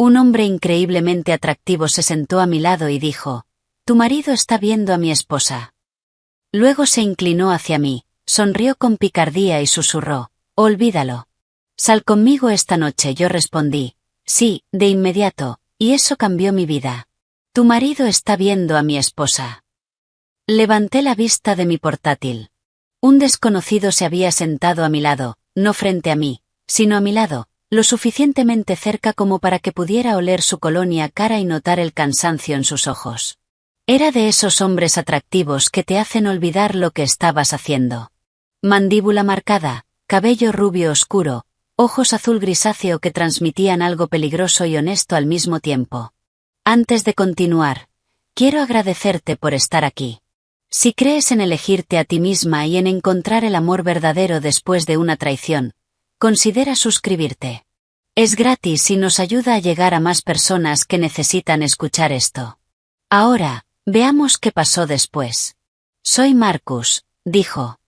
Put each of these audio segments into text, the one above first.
Un hombre increíblemente atractivo se sentó a mi lado y dijo: «Tu marido está viendo a mi esposa». Luego se inclinó hacia mí, sonrió con picardía y susurró: «Olvídalo. Sal conmigo esta noche». Yo respondí: «Sí, de inmediato», y eso cambió mi vida. «Tu marido está viendo a mi esposa». Levanté la vista de mi portátil. Un desconocido se había sentado a mi lado, no frente a mí, sino a mi lado, lo suficientemente cerca como para que pudiera oler su colonia cara y notar el cansancio en sus ojos. Era de esos hombres atractivos que te hacen olvidar lo que estabas haciendo. Mandíbula marcada, cabello rubio oscuro, ojos azul grisáceo que transmitían algo peligroso y honesto al mismo tiempo. Antes de continuar, quiero agradecerte por estar aquí. Si crees en elegirte a ti misma y en encontrar el amor verdadero después de una traición, considera suscribirte. Es gratis y nos ayuda a llegar a más personas que necesitan escuchar esto. Ahora, veamos qué pasó después. Soy Marcus, dijo.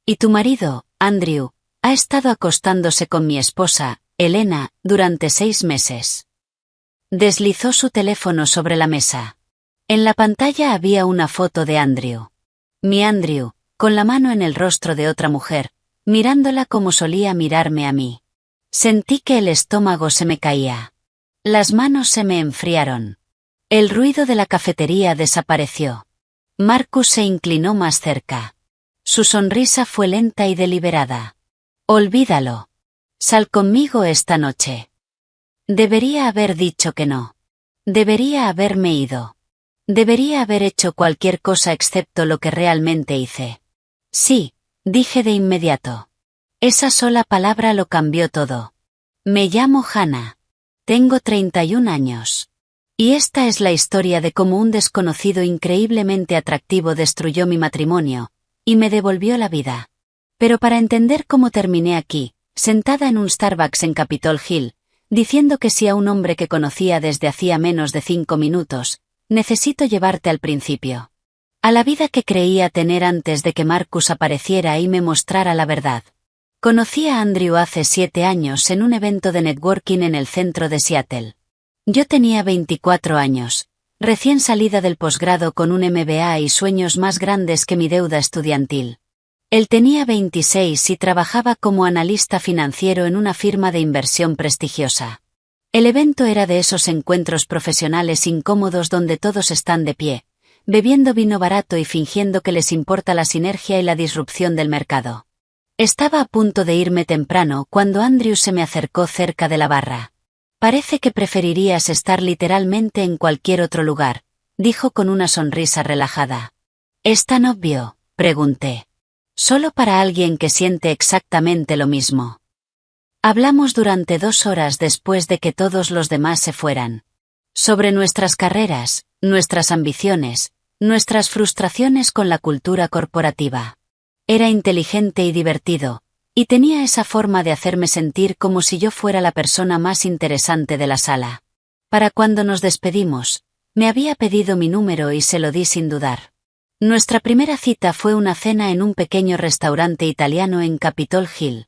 Y tu marido, Andrew, ha estado acostándose con mi esposa, Elena, durante 6 meses. Deslizó su teléfono sobre la mesa. En la pantalla había una foto de Andrew. Mi Andrew, con la mano en el rostro de otra mujer, mirándola como solía mirarme a mí. Sentí que el estómago se me caía. Las manos se me enfriaron. El ruido de la cafetería desapareció. Marcus se inclinó más cerca. Su sonrisa fue lenta y deliberada. Olvídalo. Sal conmigo esta noche. Debería haber dicho que no. Debería haberme ido. Debería haber hecho cualquier cosa excepto lo que realmente hice. Sí, dije de inmediato. Esa sola palabra lo cambió todo. Me llamo Hannah. Tengo 31 años. Y esta es la historia de cómo un desconocido increíblemente atractivo destruyó mi matrimonio, y me devolvió la vida. Pero para entender cómo terminé aquí, sentada en un Starbucks en Capitol Hill, diciendo que sí a un hombre que conocía desde hacía menos de 5 minutos, necesito llevarte al principio. A la vida que creía tener antes de que Marcus apareciera y me mostrara la verdad. Conocí a Andrew hace 7 años en un evento de networking en el centro de Seattle. Yo tenía 24 años, recién salida del posgrado con un MBA y sueños más grandes que mi deuda estudiantil. Él tenía 26 y trabajaba como analista financiero en una firma de inversión prestigiosa. El evento era de esos encuentros profesionales incómodos donde todos están de pie, bebiendo vino barato y fingiendo que les importa la sinergia y la disrupción del mercado. Estaba a punto de irme temprano cuando Andrew se me acercó cerca de la barra. Parece que preferirías estar literalmente en cualquier otro lugar, dijo con una sonrisa relajada. ¿Es tan obvio?, pregunté. Solo para alguien que siente exactamente lo mismo. Hablamos durante 2 horas después de que todos los demás se fueran. Sobre nuestras carreras, nuestras ambiciones, nuestras frustraciones con la cultura corporativa. Era inteligente y divertido, y tenía esa forma de hacerme sentir como si yo fuera la persona más interesante de la sala. Para cuando nos despedimos, me había pedido mi número y se lo di sin dudar. Nuestra primera cita fue una cena en un pequeño restaurante italiano en Capitol Hill.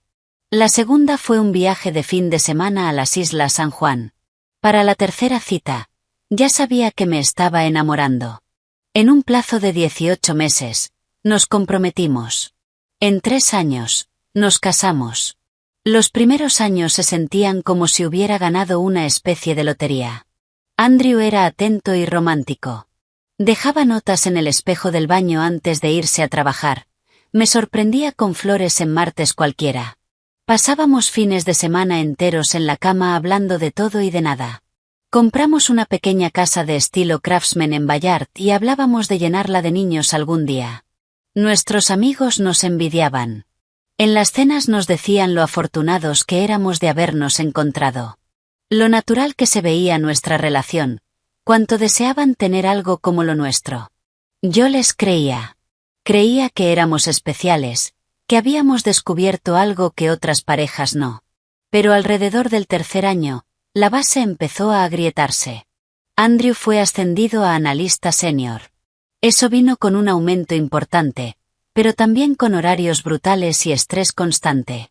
La segunda fue un viaje de fin de semana a las Islas San Juan. Para la tercera cita, ya sabía que me estaba enamorando. En un plazo de 18 meses, nos comprometimos. En 3 años, nos casamos. Los primeros años se sentían como si hubiera ganado una especie de lotería. Andrew era atento y romántico. Dejaba notas en el espejo del baño antes de irse a trabajar. Me sorprendía con flores en martes cualquiera. Pasábamos fines de semana enteros en la cama hablando de todo y de nada. Compramos una pequeña casa de estilo craftsman en Bayard y hablábamos de llenarla de niños algún día. Nuestros amigos nos envidiaban. En las cenas nos decían lo afortunados que éramos de habernos encontrado. Lo natural que se veía nuestra relación, cuánto deseaban tener algo como lo nuestro. Yo les creía. Creía que éramos especiales, que habíamos descubierto algo que otras parejas no. Pero alrededor del 3er año, la base empezó a agrietarse. Andrew fue ascendido a analista senior. Eso vino con un aumento importante, pero también con horarios brutales y estrés constante.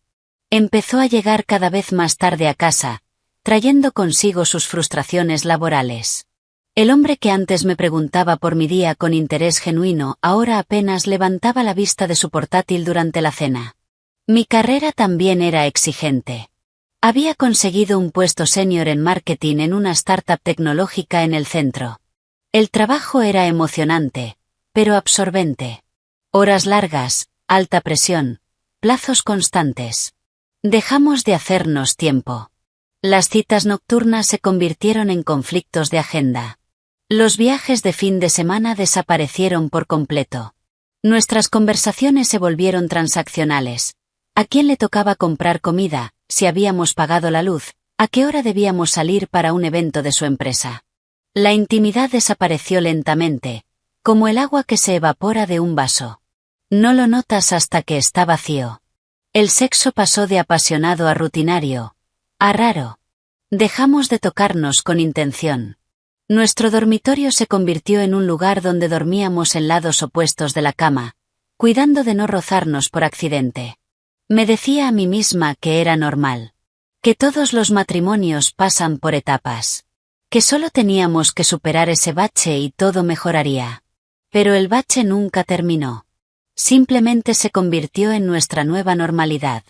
Empezó a llegar cada vez más tarde a casa, trayendo consigo sus frustraciones laborales. El hombre que antes me preguntaba por mi día con interés genuino ahora apenas levantaba la vista de su portátil durante la cena. Mi carrera también era exigente. Había conseguido un puesto senior en marketing en una startup tecnológica en el centro. El trabajo era emocionante, pero absorbente. Horas largas, alta presión, plazos constantes. Dejamos de hacernos tiempo. Las citas nocturnas se convirtieron en conflictos de agenda. Los viajes de fin de semana desaparecieron por completo. Nuestras conversaciones se volvieron transaccionales. ¿A quién le tocaba comprar comida? Si habíamos pagado la luz, ¿a qué hora debíamos salir para un evento de su empresa? La intimidad desapareció lentamente, como el agua que se evapora de un vaso. No lo notas hasta que está vacío. El sexo pasó de apasionado a rutinario, a raro. Dejamos de tocarnos con intención. Nuestro dormitorio se convirtió en un lugar donde dormíamos en lados opuestos de la cama, cuidando de no rozarnos por accidente. Me decía a mí misma que era normal. Que todos los matrimonios pasan por etapas. Que solo teníamos que superar ese bache y todo mejoraría. Pero el bache nunca terminó. Simplemente se convirtió en nuestra nueva normalidad.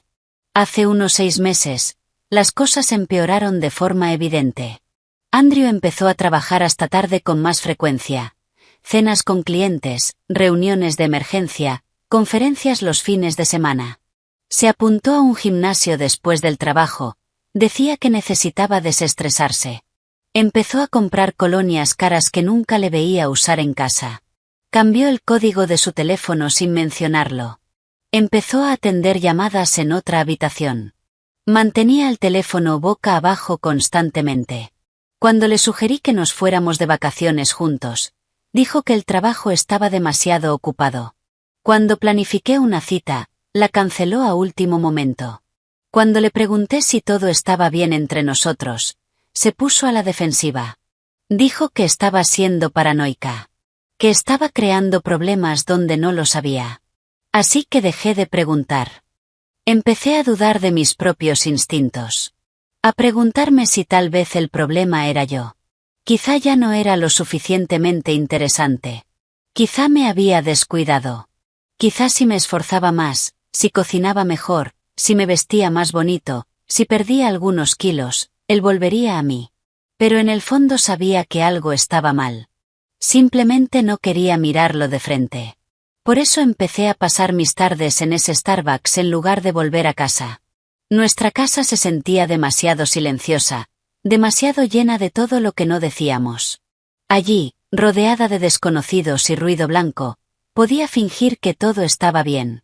Hace unos 6 meses, las cosas empeoraron de forma evidente. Andrew empezó a trabajar hasta tarde con más frecuencia. Cenas con clientes, reuniones de emergencia, conferencias los fines de semana. Se apuntó a un gimnasio después del trabajo. Decía que necesitaba desestresarse. Empezó a comprar colonias caras que nunca le veía usar en casa. Cambió el código de su teléfono sin mencionarlo. Empezó a atender llamadas en otra habitación. Mantenía el teléfono boca abajo constantemente. Cuando le sugerí que nos fuéramos de vacaciones juntos, dijo que el trabajo estaba demasiado ocupado. Cuando planifiqué una cita, la canceló a último momento. Cuando le pregunté si todo estaba bien entre nosotros, se puso a la defensiva. Dijo que estaba siendo paranoica. Que estaba creando problemas donde no lo sabía. Así que dejé de preguntar. Empecé a dudar de mis propios instintos. A preguntarme si tal vez el problema era yo. Quizá ya no era lo suficientemente interesante. Quizá me había descuidado. Quizá si me esforzaba más, si cocinaba mejor, si me vestía más bonito, si perdía algunos kilos, él volvería a mí. Pero en el fondo sabía que algo estaba mal. Simplemente no quería mirarlo de frente. Por eso empecé a pasar mis tardes en ese Starbucks en lugar de volver a casa. Nuestra casa se sentía demasiado silenciosa, demasiado llena de todo lo que no decíamos. Allí, rodeada de desconocidos y ruido blanco, podía fingir que todo estaba bien.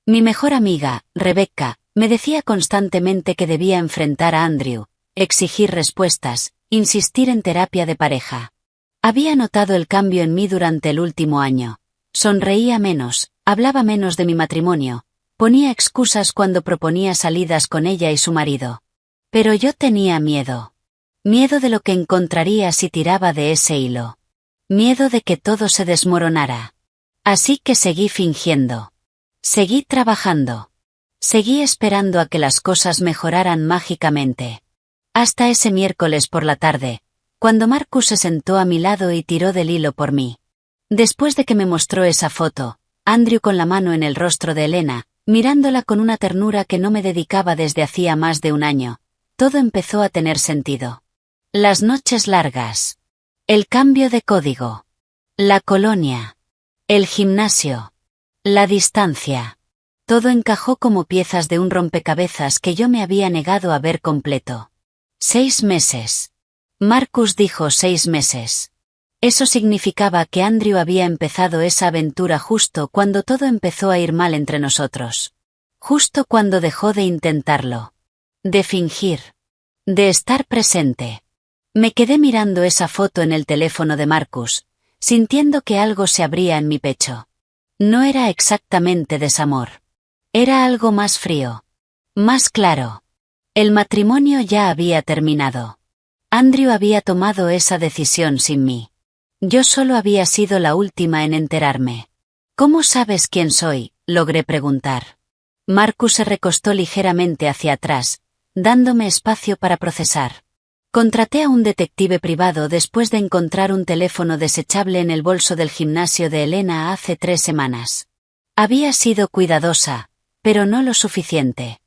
Mi mejor amiga, Rebecca, me decía constantemente que debía enfrentar a Andrew, exigir respuestas, insistir en terapia de pareja. Había notado el cambio en mí durante el último año. Sonreía menos, hablaba menos de mi matrimonio, ponía excusas cuando proponía salidas con ella y su marido. Pero yo tenía miedo. Miedo de lo que encontraría si tiraba de ese hilo. Miedo de que todo se desmoronara. Así que seguí fingiendo. Seguí trabajando. Seguí esperando a que las cosas mejoraran mágicamente. Hasta ese miércoles por la tarde, cuando Marcus se sentó a mi lado y tiró del hilo por mí. Después de que me mostró esa foto, Andrew con la mano en el rostro de Elena, mirándola con una ternura que no me dedicaba desde hacía más de un año, todo empezó a tener sentido. Las noches largas. El cambio de código. La colonia. El gimnasio. La distancia. Todo encajó como piezas de un rompecabezas que yo me había negado a ver completo. 6 meses. Marcus dijo 6 meses. Eso significaba que Andrew había empezado esa aventura justo cuando todo empezó a ir mal entre nosotros. Justo cuando dejó de intentarlo. De fingir. De estar presente. Me quedé mirando esa foto en el teléfono de Marcus, sintiendo que algo se abría en mi pecho. No era exactamente desamor. Era algo más frío. Más claro. El matrimonio ya había terminado. Andrew había tomado esa decisión sin mí. Yo solo había sido la última en enterarme. ¿Cómo sabes quién soy?, logré preguntar. Marcus se recostó ligeramente hacia atrás, dándome espacio para procesar. Contraté a un detective privado después de encontrar un teléfono desechable en el bolso del gimnasio de Elena hace 3 semanas. Había sido cuidadosa, pero no lo suficiente.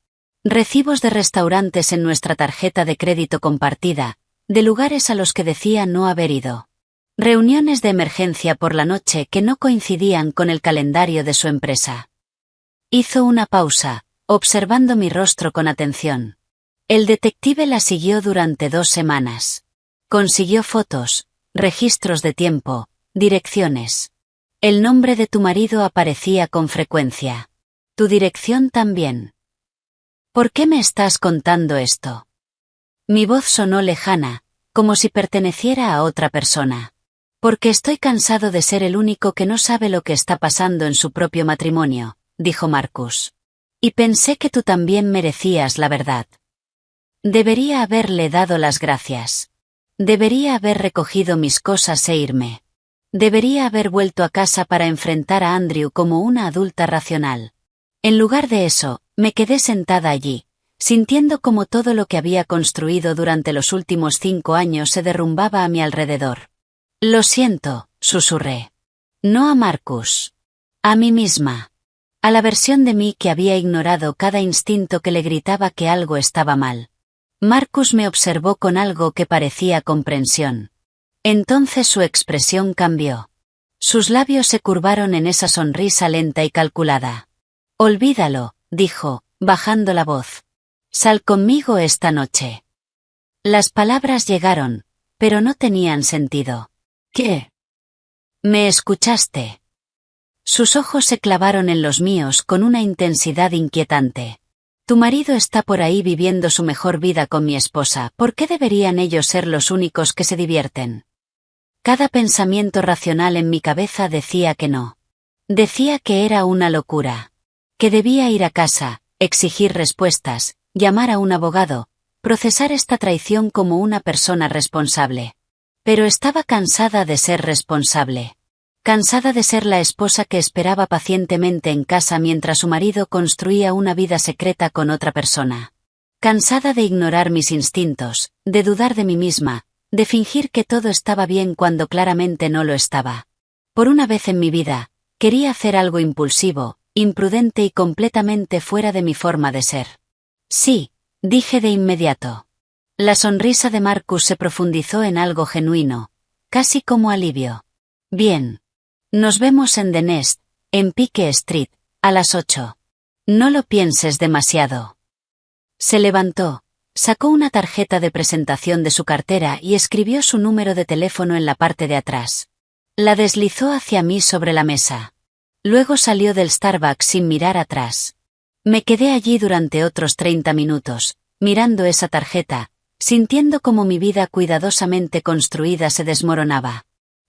Recibos de restaurantes en nuestra tarjeta de crédito compartida, de lugares a los que decía no haber ido. Reuniones de emergencia por la noche que no coincidían con el calendario de su empresa. Hizo una pausa, observando mi rostro con atención. El detective la siguió durante 2 semanas. Consiguió fotos, registros de tiempo, direcciones. El nombre de tu marido aparecía con frecuencia. Tu dirección también. ¿Por qué me estás contando esto? Mi voz sonó lejana, como si perteneciera a otra persona. Porque estoy cansado de ser el único que no sabe lo que está pasando en su propio matrimonio, dijo Marcus. Y pensé que tú también merecías la verdad. Debería haberle dado las gracias. Debería haber recogido mis cosas e irme. Debería haber vuelto a casa para enfrentar a Andrew como una adulta racional. En lugar de eso, me quedé sentada allí, sintiendo como todo lo que había construido durante los últimos 5 años se derrumbaba a mi alrededor. Lo siento, susurré. No a Marcus. A mí misma. A la versión de mí que había ignorado cada instinto que le gritaba que algo estaba mal. Marcus me observó con algo que parecía comprensión. Entonces su expresión cambió. Sus labios se curvaron en esa sonrisa lenta y calculada. Olvídalo, dijo, bajando la voz. Sal conmigo esta noche. Las palabras llegaron, pero no tenían sentido. ¿Qué? ¿Me escuchaste? Sus ojos se clavaron en los míos con una intensidad inquietante. Tu marido está por ahí viviendo su mejor vida con mi esposa, ¿por qué deberían ellos ser los únicos que se divierten? Cada pensamiento racional en mi cabeza decía que no. Decía que era una locura. Que debía ir a casa, exigir respuestas, llamar a un abogado, procesar esta traición como una persona responsable. Pero estaba cansada de ser responsable. Cansada de ser la esposa que esperaba pacientemente en casa mientras su marido construía una vida secreta con otra persona. Cansada de ignorar mis instintos, de dudar de mí misma, de fingir que todo estaba bien cuando claramente no lo estaba. Por una vez en mi vida, quería hacer algo impulsivo, imprudente y completamente fuera de mi forma de ser. Sí, dije de inmediato. La sonrisa de Marcus se profundizó en algo genuino, casi como alivio. Bien. Nos vemos en The Nest, en Pike Street, a las 8. No lo pienses demasiado. Se levantó, sacó una tarjeta de presentación de su cartera y escribió su número de teléfono en la parte de atrás. La deslizó hacia mí sobre la mesa. Luego salió del Starbucks sin mirar atrás. Me quedé allí durante otros 30 minutos, mirando esa tarjeta, sintiendo como mi vida cuidadosamente construida se desmoronaba.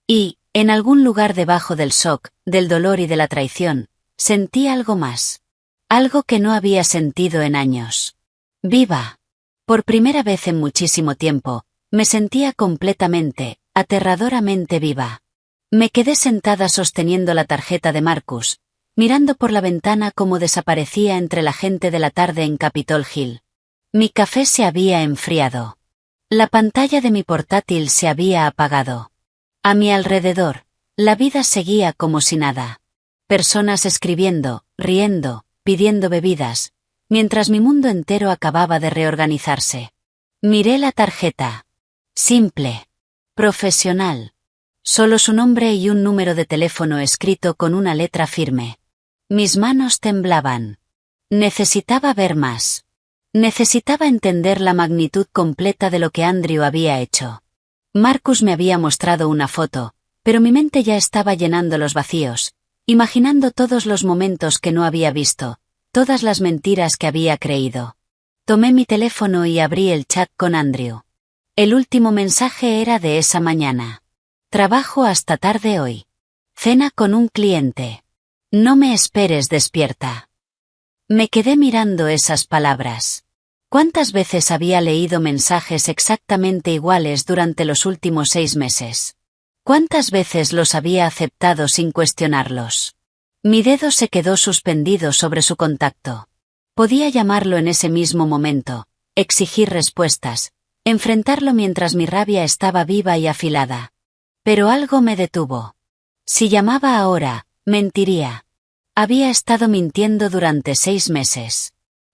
Y, en algún lugar debajo del shock, del dolor y de la traición, sentí algo más. Algo que no había sentido en años. Viva. Por primera vez en muchísimo tiempo, me sentía completamente, aterradoramente viva. Me quedé sentada sosteniendo la tarjeta de Marcus, mirando por la ventana cómo desaparecía entre la gente de la tarde en Capitol Hill. Mi café se había enfriado. La pantalla de mi portátil se había apagado. A mi alrededor, la vida seguía como si nada. Personas escribiendo, riendo, pidiendo bebidas, mientras mi mundo entero acababa de reorganizarse. Miré la tarjeta. Simple. Profesional. Solo su nombre y un número de teléfono escrito con una letra firme. Mis manos temblaban. Necesitaba ver más. Necesitaba entender la magnitud completa de lo que Andrew había hecho. Marcus me había mostrado una foto, pero mi mente ya estaba llenando los vacíos, imaginando todos los momentos que no había visto, todas las mentiras que había creído. Tomé mi teléfono y abrí el chat con Andrew. El último mensaje era de esa mañana. Trabajo hasta tarde hoy. Cena con un cliente. No me esperes despierta. Me quedé mirando esas palabras. ¿Cuántas veces había leído mensajes exactamente iguales durante los últimos 6 meses? ¿Cuántas veces los había aceptado sin cuestionarlos? Mi dedo se quedó suspendido sobre su contacto. Podía llamarlo en ese mismo momento, exigir respuestas, Enfrentarlo mientras mi rabia estaba viva y afilada. Pero algo me detuvo. Si llamaba ahora, mentiría. Había estado mintiendo durante 6 meses.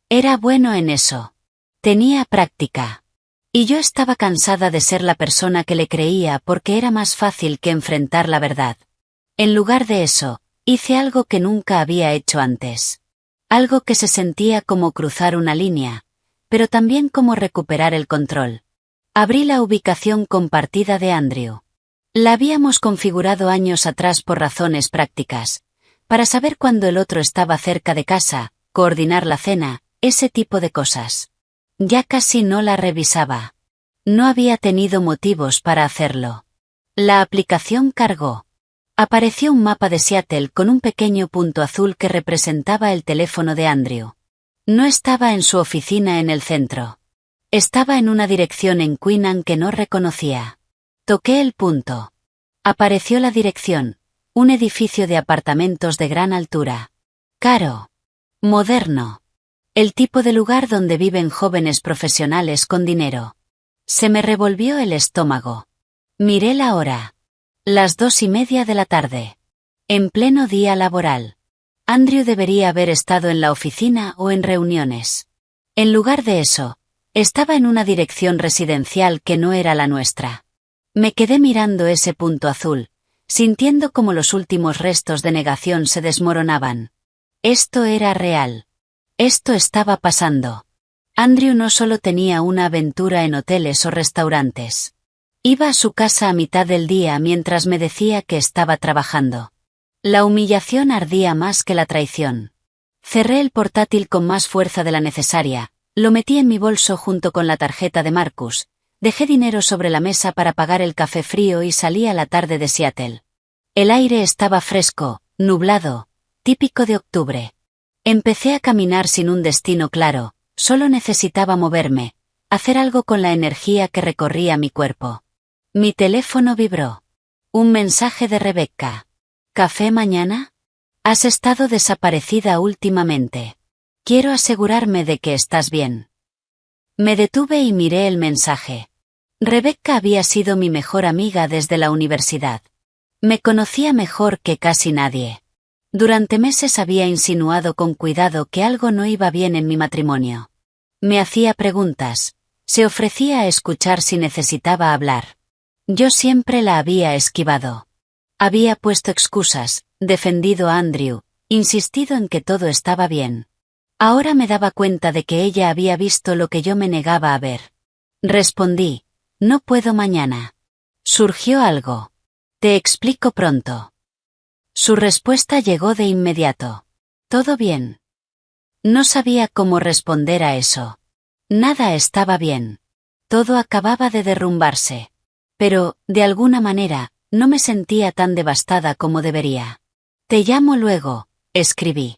Era bueno en eso. Tenía práctica. Y yo estaba cansada de ser la persona que le creía porque era más fácil que enfrentar la verdad. En lugar de eso, hice algo que nunca había hecho antes. Algo que se sentía como cruzar una línea, pero también como recuperar el control. Abrí la ubicación compartida de Andrew. La habíamos configurado años atrás por razones prácticas, para saber cuándo el otro estaba cerca de casa, coordinar la cena, ese tipo de cosas. Ya casi no la revisaba. No había tenido motivos para hacerlo. La aplicación cargó. Apareció un mapa de Seattle con un pequeño punto azul que representaba el teléfono de Andrew. No estaba en su oficina en el centro. Estaba en una dirección en Queenan que no reconocía. Toqué el punto. Apareció la dirección, un edificio de apartamentos de gran altura. Caro. Moderno. El tipo de lugar donde viven jóvenes profesionales con dinero. Se me revolvió el estómago. Miré la hora. Las 2:30 de la tarde. En pleno día laboral. Andrew debería haber estado en la oficina o en reuniones. En lugar de eso, estaba en una dirección residencial que no era la nuestra. Me quedé mirando ese punto azul, sintiendo como los últimos restos de negación se desmoronaban. Esto era real. Esto estaba pasando. Andrew no solo tenía una aventura en hoteles o restaurantes. Iba a su casa a mitad del día mientras me decía que estaba trabajando. La humillación ardía más que la traición. Cerré el portátil con más fuerza de la necesaria, lo metí en mi bolso junto con la tarjeta de Marcus, dejé dinero sobre la mesa para pagar el café frío y salí a la tarde de Seattle. El aire estaba fresco, nublado, típico de octubre. Empecé a caminar sin un destino claro, solo necesitaba moverme, hacer algo con la energía que recorría mi cuerpo. Mi teléfono vibró. Un mensaje de Rebecca. ¿Café mañana? Has estado desaparecida últimamente. Quiero asegurarme de que estás bien. Me detuve y miré el mensaje. Rebecca había sido mi mejor amiga desde la universidad. Me conocía mejor que casi nadie. Durante meses había insinuado con cuidado que algo no iba bien en mi matrimonio. Me hacía preguntas, se ofrecía a escuchar si necesitaba hablar. Yo siempre la había esquivado. Había puesto excusas, defendido a Andrew, insistido en que todo estaba bien. Ahora me daba cuenta de que ella había visto lo que yo me negaba a ver. Respondí, no puedo mañana. Surgió algo. Te explico pronto. Su respuesta llegó de inmediato. ¿Todo bien? No sabía cómo responder a eso. Nada estaba bien. Todo acababa de derrumbarse. Pero, de alguna manera, no me sentía tan devastada como debería. Te llamo luego, escribí.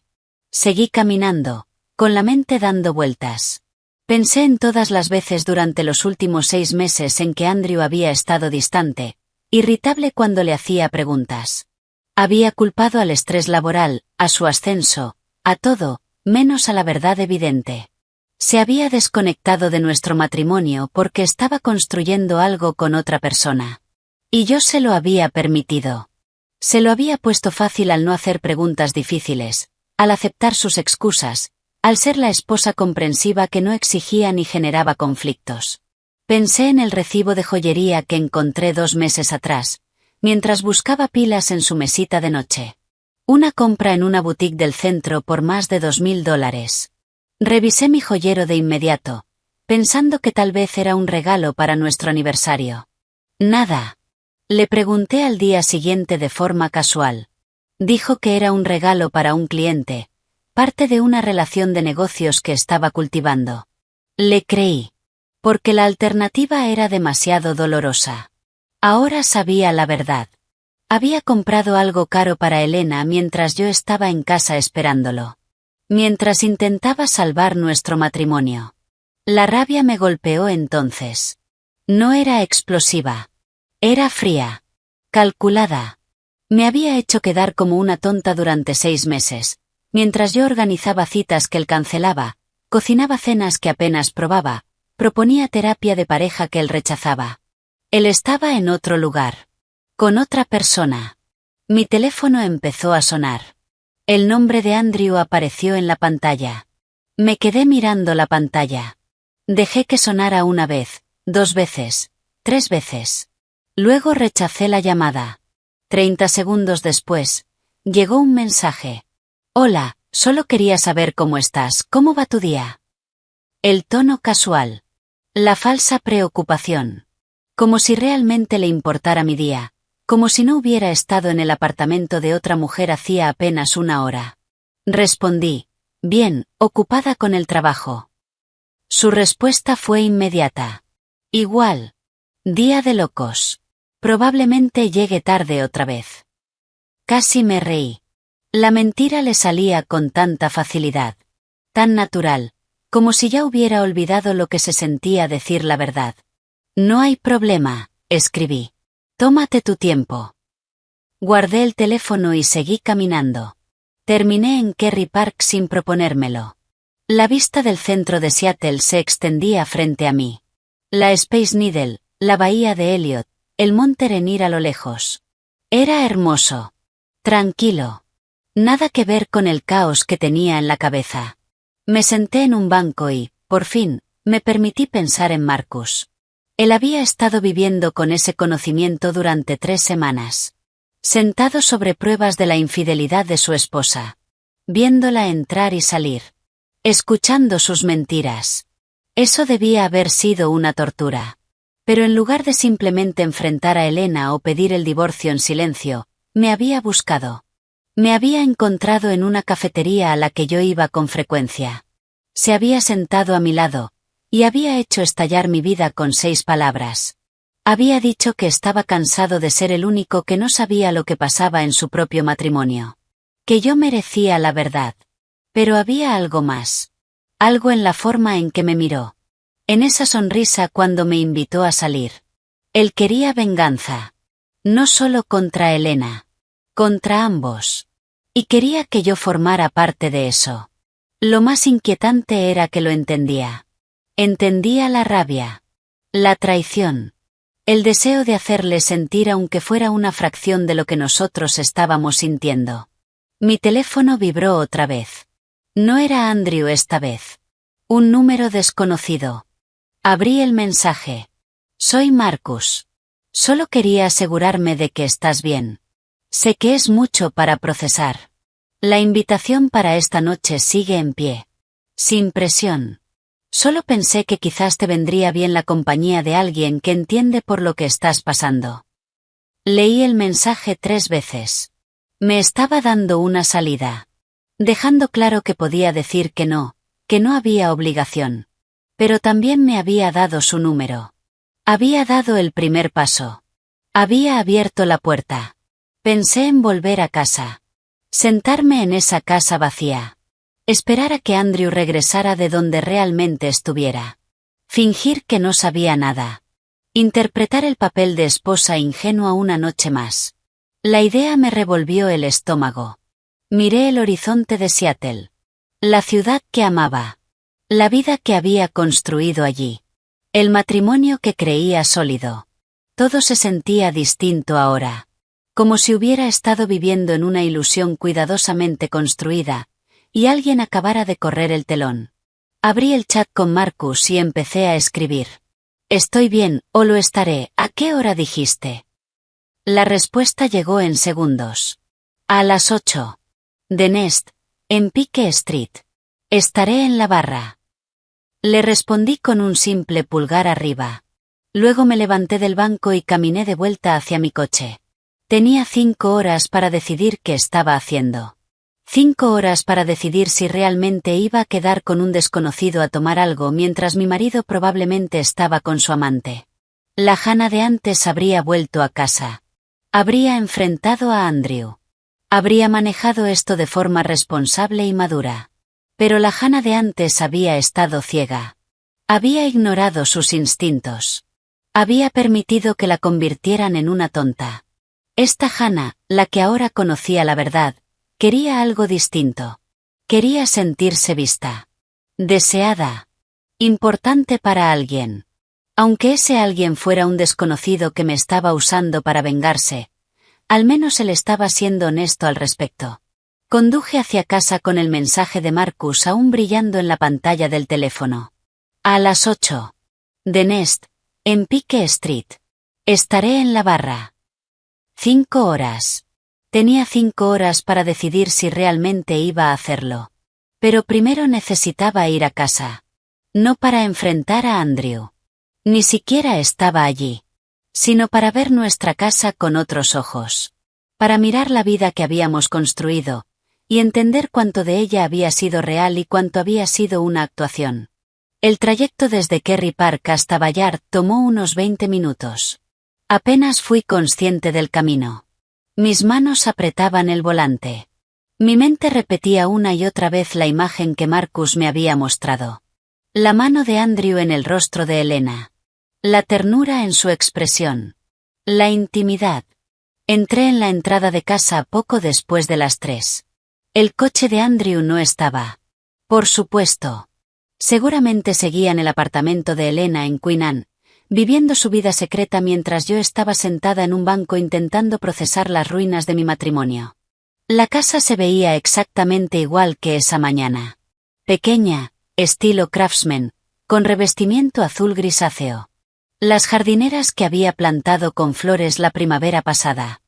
Seguí caminando, con la mente dando vueltas. Pensé en todas las veces durante los últimos 6 meses en que Andrew había estado distante, irritable cuando le hacía preguntas. Había culpado al estrés laboral, a su ascenso, a todo, menos a la verdad evidente. Se había desconectado de nuestro matrimonio porque estaba construyendo algo con otra persona. Y yo se lo había permitido. Se lo había puesto fácil al no hacer preguntas difíciles, al aceptar sus excusas, al ser la esposa comprensiva que no exigía ni generaba conflictos. Pensé en el recibo de joyería que encontré 2 meses atrás, mientras buscaba pilas en su mesita de noche. Una compra en una boutique del centro por más de $2,000. Revisé mi joyero de inmediato, pensando que tal vez era un regalo para nuestro aniversario. Nada. Le pregunté al día siguiente de forma casual. Dijo que era un regalo para un cliente, parte de una relación de negocios que estaba cultivando. Le creí. Porque la alternativa era demasiado dolorosa. Ahora sabía la verdad. Había comprado algo caro para Elena mientras yo estaba en casa esperándolo. Mientras intentaba salvar nuestro matrimonio. La rabia me golpeó entonces. No era explosiva. Era fría. Calculada. Me había hecho quedar como una tonta durante 6 meses, mientras yo organizaba citas que él cancelaba, cocinaba cenas que apenas probaba, proponía terapia de pareja que él rechazaba. Él estaba en otro lugar. Con otra persona. Mi teléfono empezó a sonar. El nombre de Andrew apareció en la pantalla. Me quedé mirando la pantalla. Dejé que sonara una vez, 2 veces, 3 veces. Luego rechacé la llamada. 30 segundos después, llegó un mensaje. Hola, solo quería saber cómo estás, ¿cómo va tu día? El tono casual. La falsa preocupación. Como si realmente le importara mi día. Como si no hubiera estado en el apartamento de otra mujer hacía apenas una hora. Respondí. Bien, ocupada con el trabajo. Su respuesta fue inmediata. Igual. Día de locos. Probablemente llegue tarde otra vez. Casi me reí. La mentira le salía con tanta facilidad. Tan natural, como si ya hubiera olvidado lo que se sentía decir la verdad. No hay problema, escribí. Tómate tu tiempo. Guardé el teléfono y seguí caminando. Terminé en Kerry Park sin proponérmelo. La vista del centro de Seattle se extendía frente a mí. La Space Needle, la bahía de Elliot, el monte Rainier a lo lejos. Era hermoso. Tranquilo. Nada que ver con el caos que tenía en la cabeza. Me senté en un banco y, por fin, me permití pensar en Marcus. Él había estado viviendo con ese conocimiento durante 3 semanas. Sentado sobre pruebas de la infidelidad de su esposa. Viéndola entrar y salir. Escuchando sus mentiras. Eso debía haber sido una tortura. Pero en lugar de simplemente enfrentar a Elena o pedir el divorcio en silencio, me había buscado. Me había encontrado en una cafetería a la que yo iba con frecuencia. Se había sentado a mi lado, y había hecho estallar mi vida con 6 palabras. Había dicho que estaba cansado de ser el único que no sabía lo que pasaba en su propio matrimonio. Que yo merecía la verdad. Pero había algo más. Algo en la forma en que me miró. En esa sonrisa cuando me invitó a salir. Él quería venganza. No solo contra Elena. Contra ambos. Y quería que yo formara parte de eso. Lo más inquietante era que lo entendía. Entendía la rabia. La traición. El deseo de hacerle sentir aunque fuera una fracción de lo que nosotros estábamos sintiendo. Mi teléfono vibró otra vez. No era Andrew esta vez. Un número desconocido. Abrí el mensaje. Soy Marcus. Solo quería asegurarme de que estás bien. Sé que es mucho para procesar. La invitación para esta noche sigue en pie. Sin presión. Solo pensé que quizás te vendría bien la compañía de alguien que entiende por lo que estás pasando. Leí el mensaje 3 veces. Me estaba dando una salida. Dejando claro que podía decir que no había obligación. Pero también me había dado su número. Había dado el primer paso. Había abierto la puerta. Pensé en volver a casa. Sentarme en esa casa vacía. Esperar a que Andrew regresara de donde realmente estuviera. Fingir que no sabía nada. Interpretar el papel de esposa ingenua una noche más. La idea me revolvió el estómago. Miré el horizonte de Seattle. La ciudad que amaba. La vida que había construido allí. El matrimonio que creía sólido. Todo se sentía distinto ahora. Como si hubiera estado viviendo en una ilusión cuidadosamente construida, y alguien acabara de correr el telón. Abrí el chat con Marcus y empecé a escribir. Estoy bien, o lo estaré, ¿a qué hora dijiste? La respuesta llegó en segundos. A las 8. The Nest, en Pike Street. Estaré en la barra. Le respondí con un simple pulgar arriba. Luego me levanté del banco y caminé de vuelta hacia mi coche. Tenía 5 horas para decidir qué estaba haciendo. 5 horas para decidir si realmente iba a quedar con un desconocido a tomar algo mientras mi marido probablemente estaba con su amante. La Hannah de antes habría vuelto a casa. Habría enfrentado a Andrew. Habría manejado esto de forma responsable y madura. Pero la Hannah de antes había estado ciega. Había ignorado sus instintos. Había permitido que la convirtieran en una tonta. Esta Hannah, la que ahora conocía la verdad, quería algo distinto. Quería sentirse vista. Deseada. Importante para alguien. Aunque ese alguien fuera un desconocido que me estaba usando para vengarse, al menos él estaba siendo honesto al respecto. Conduje hacia casa con el mensaje de Marcus aún brillando en la pantalla del teléfono. A las 8. The Nest, en Pike Street. Estaré en la barra. 5 horas. Tenía 5 horas para decidir si realmente iba a hacerlo. Pero primero necesitaba ir a casa. No para enfrentar a Andrew. Ni siquiera estaba allí. Sino para ver nuestra casa con otros ojos. Para mirar la vida que habíamos construido, y entender cuánto de ella había sido real y cuánto había sido una actuación. El trayecto desde Kerry Park hasta Bayard tomó unos 20 minutos. Apenas fui consciente del camino. Mis manos apretaban el volante. Mi mente repetía una y otra vez la imagen que Marcus me había mostrado. La mano de Andrew en el rostro de Elena. La ternura en su expresión. La intimidad. Entré en la entrada de casa poco después de las 3. El coche de Andrew no estaba. Por supuesto. Seguramente seguía en el apartamento de Elena en Queen Anne, viviendo su vida secreta mientras yo estaba sentada en un banco intentando procesar las ruinas de mi matrimonio. La casa se veía exactamente igual que esa mañana. Pequeña, estilo craftsman, con revestimiento azul grisáceo. Las jardineras que había plantado con flores la primavera pasada.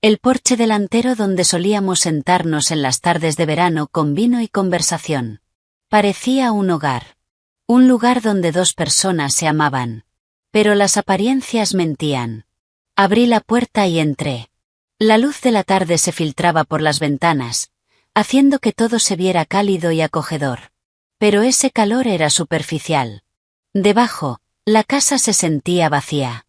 El porche delantero donde solíamos sentarnos en las tardes de verano con vino y conversación. Parecía un hogar. Un lugar donde dos personas se amaban. Pero las apariencias mentían. Abrí la puerta y entré. La luz de la tarde se filtraba por las ventanas, haciendo que todo se viera cálido y acogedor. Pero ese calor era superficial. Debajo, la casa se sentía vacía.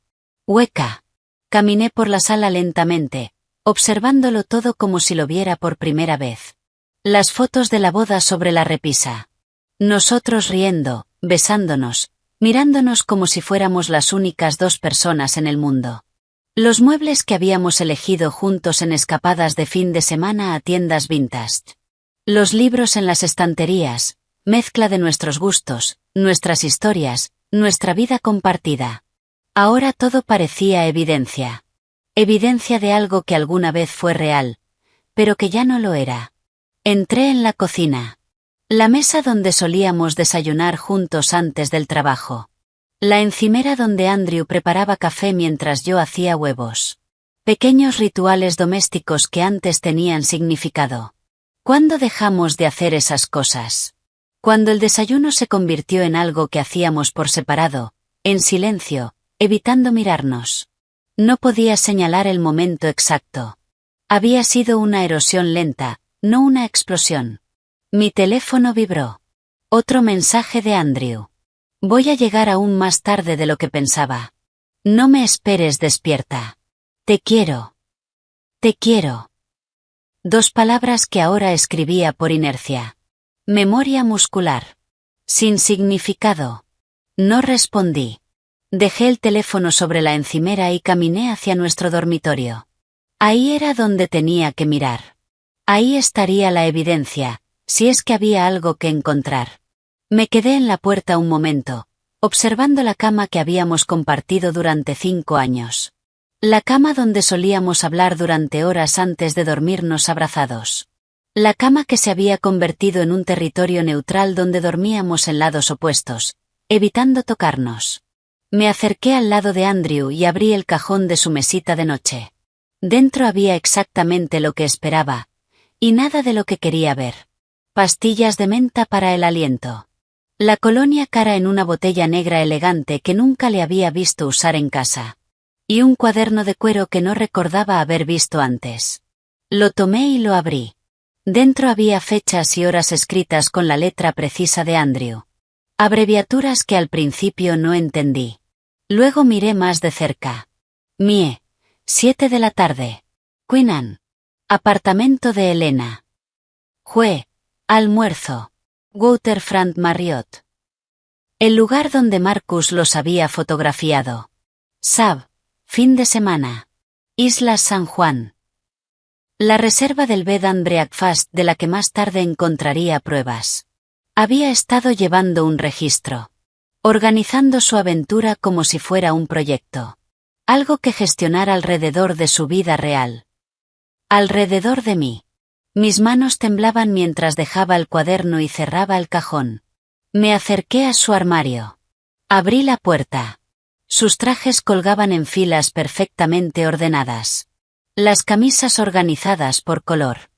Hueca. Caminé por la sala lentamente, observándolo todo como si lo viera por primera vez. Las fotos de la boda sobre la repisa. Nosotros riendo, besándonos, mirándonos como si fuéramos las únicas dos personas en el mundo. Los muebles que habíamos elegido juntos en escapadas de fin de semana a tiendas vintage. Los libros en las estanterías, mezcla de nuestros gustos, nuestras historias, nuestra vida compartida. Ahora todo parecía evidencia. Evidencia de algo que alguna vez fue real, pero que ya no lo era. Entré en la cocina. La mesa donde solíamos desayunar juntos antes del trabajo. La encimera donde Andrew preparaba café mientras yo hacía huevos. Pequeños rituales domésticos que antes tenían significado. ¿Cuándo dejamos de hacer esas cosas? Cuando el desayuno se convirtió en algo que hacíamos por separado, en silencio, evitando mirarnos. No podía señalar el momento exacto. Había sido una erosión lenta, no una explosión. Mi teléfono vibró. Otro mensaje de Andrew. Voy a llegar aún más tarde de lo que pensaba. No me esperes despierta. Te quiero. Te quiero. 2 palabras que ahora escribía por inercia. Memoria muscular. Sin significado. No respondí. Dejé el teléfono sobre la encimera y caminé hacia nuestro dormitorio. Ahí era donde tenía que mirar. Ahí estaría la evidencia, si es que había algo que encontrar. Me quedé en la puerta un momento, observando la cama que habíamos compartido durante 5 años. La cama donde solíamos hablar durante horas antes de dormirnos abrazados. La cama que se había convertido en un territorio neutral donde dormíamos en lados opuestos, evitando tocarnos. Me acerqué al lado de Andrew y abrí el cajón de su mesita de noche. Dentro había exactamente lo que esperaba, y nada de lo que quería ver. Pastillas de menta para el aliento. La colonia cara en una botella negra elegante que nunca le había visto usar en casa. Y un cuaderno de cuero que no recordaba haber visto antes. Lo tomé y lo abrí. Dentro había fechas y horas escritas con la letra precisa de Andrew. Abreviaturas que al principio no entendí. Luego miré más de cerca. Mie. 7 de la tarde. Queen Anne. Apartamento de Elena. Jue. Almuerzo. Waterfront Marriott. El lugar donde Marcus los había fotografiado. Sab. Fin de semana. Islas San Juan. La reserva del Bed and Breakfast de la que más tarde encontraría pruebas. Había estado llevando un registro. organizando su aventura como si fuera un proyecto. Algo que gestionar alrededor de su vida real. Alrededor de mí. Mis manos temblaban mientras dejaba el cuaderno y cerraba el cajón. Me acerqué a su armario. Abrí la puerta. Sus trajes colgaban en filas perfectamente ordenadas. Las camisas organizadas por color.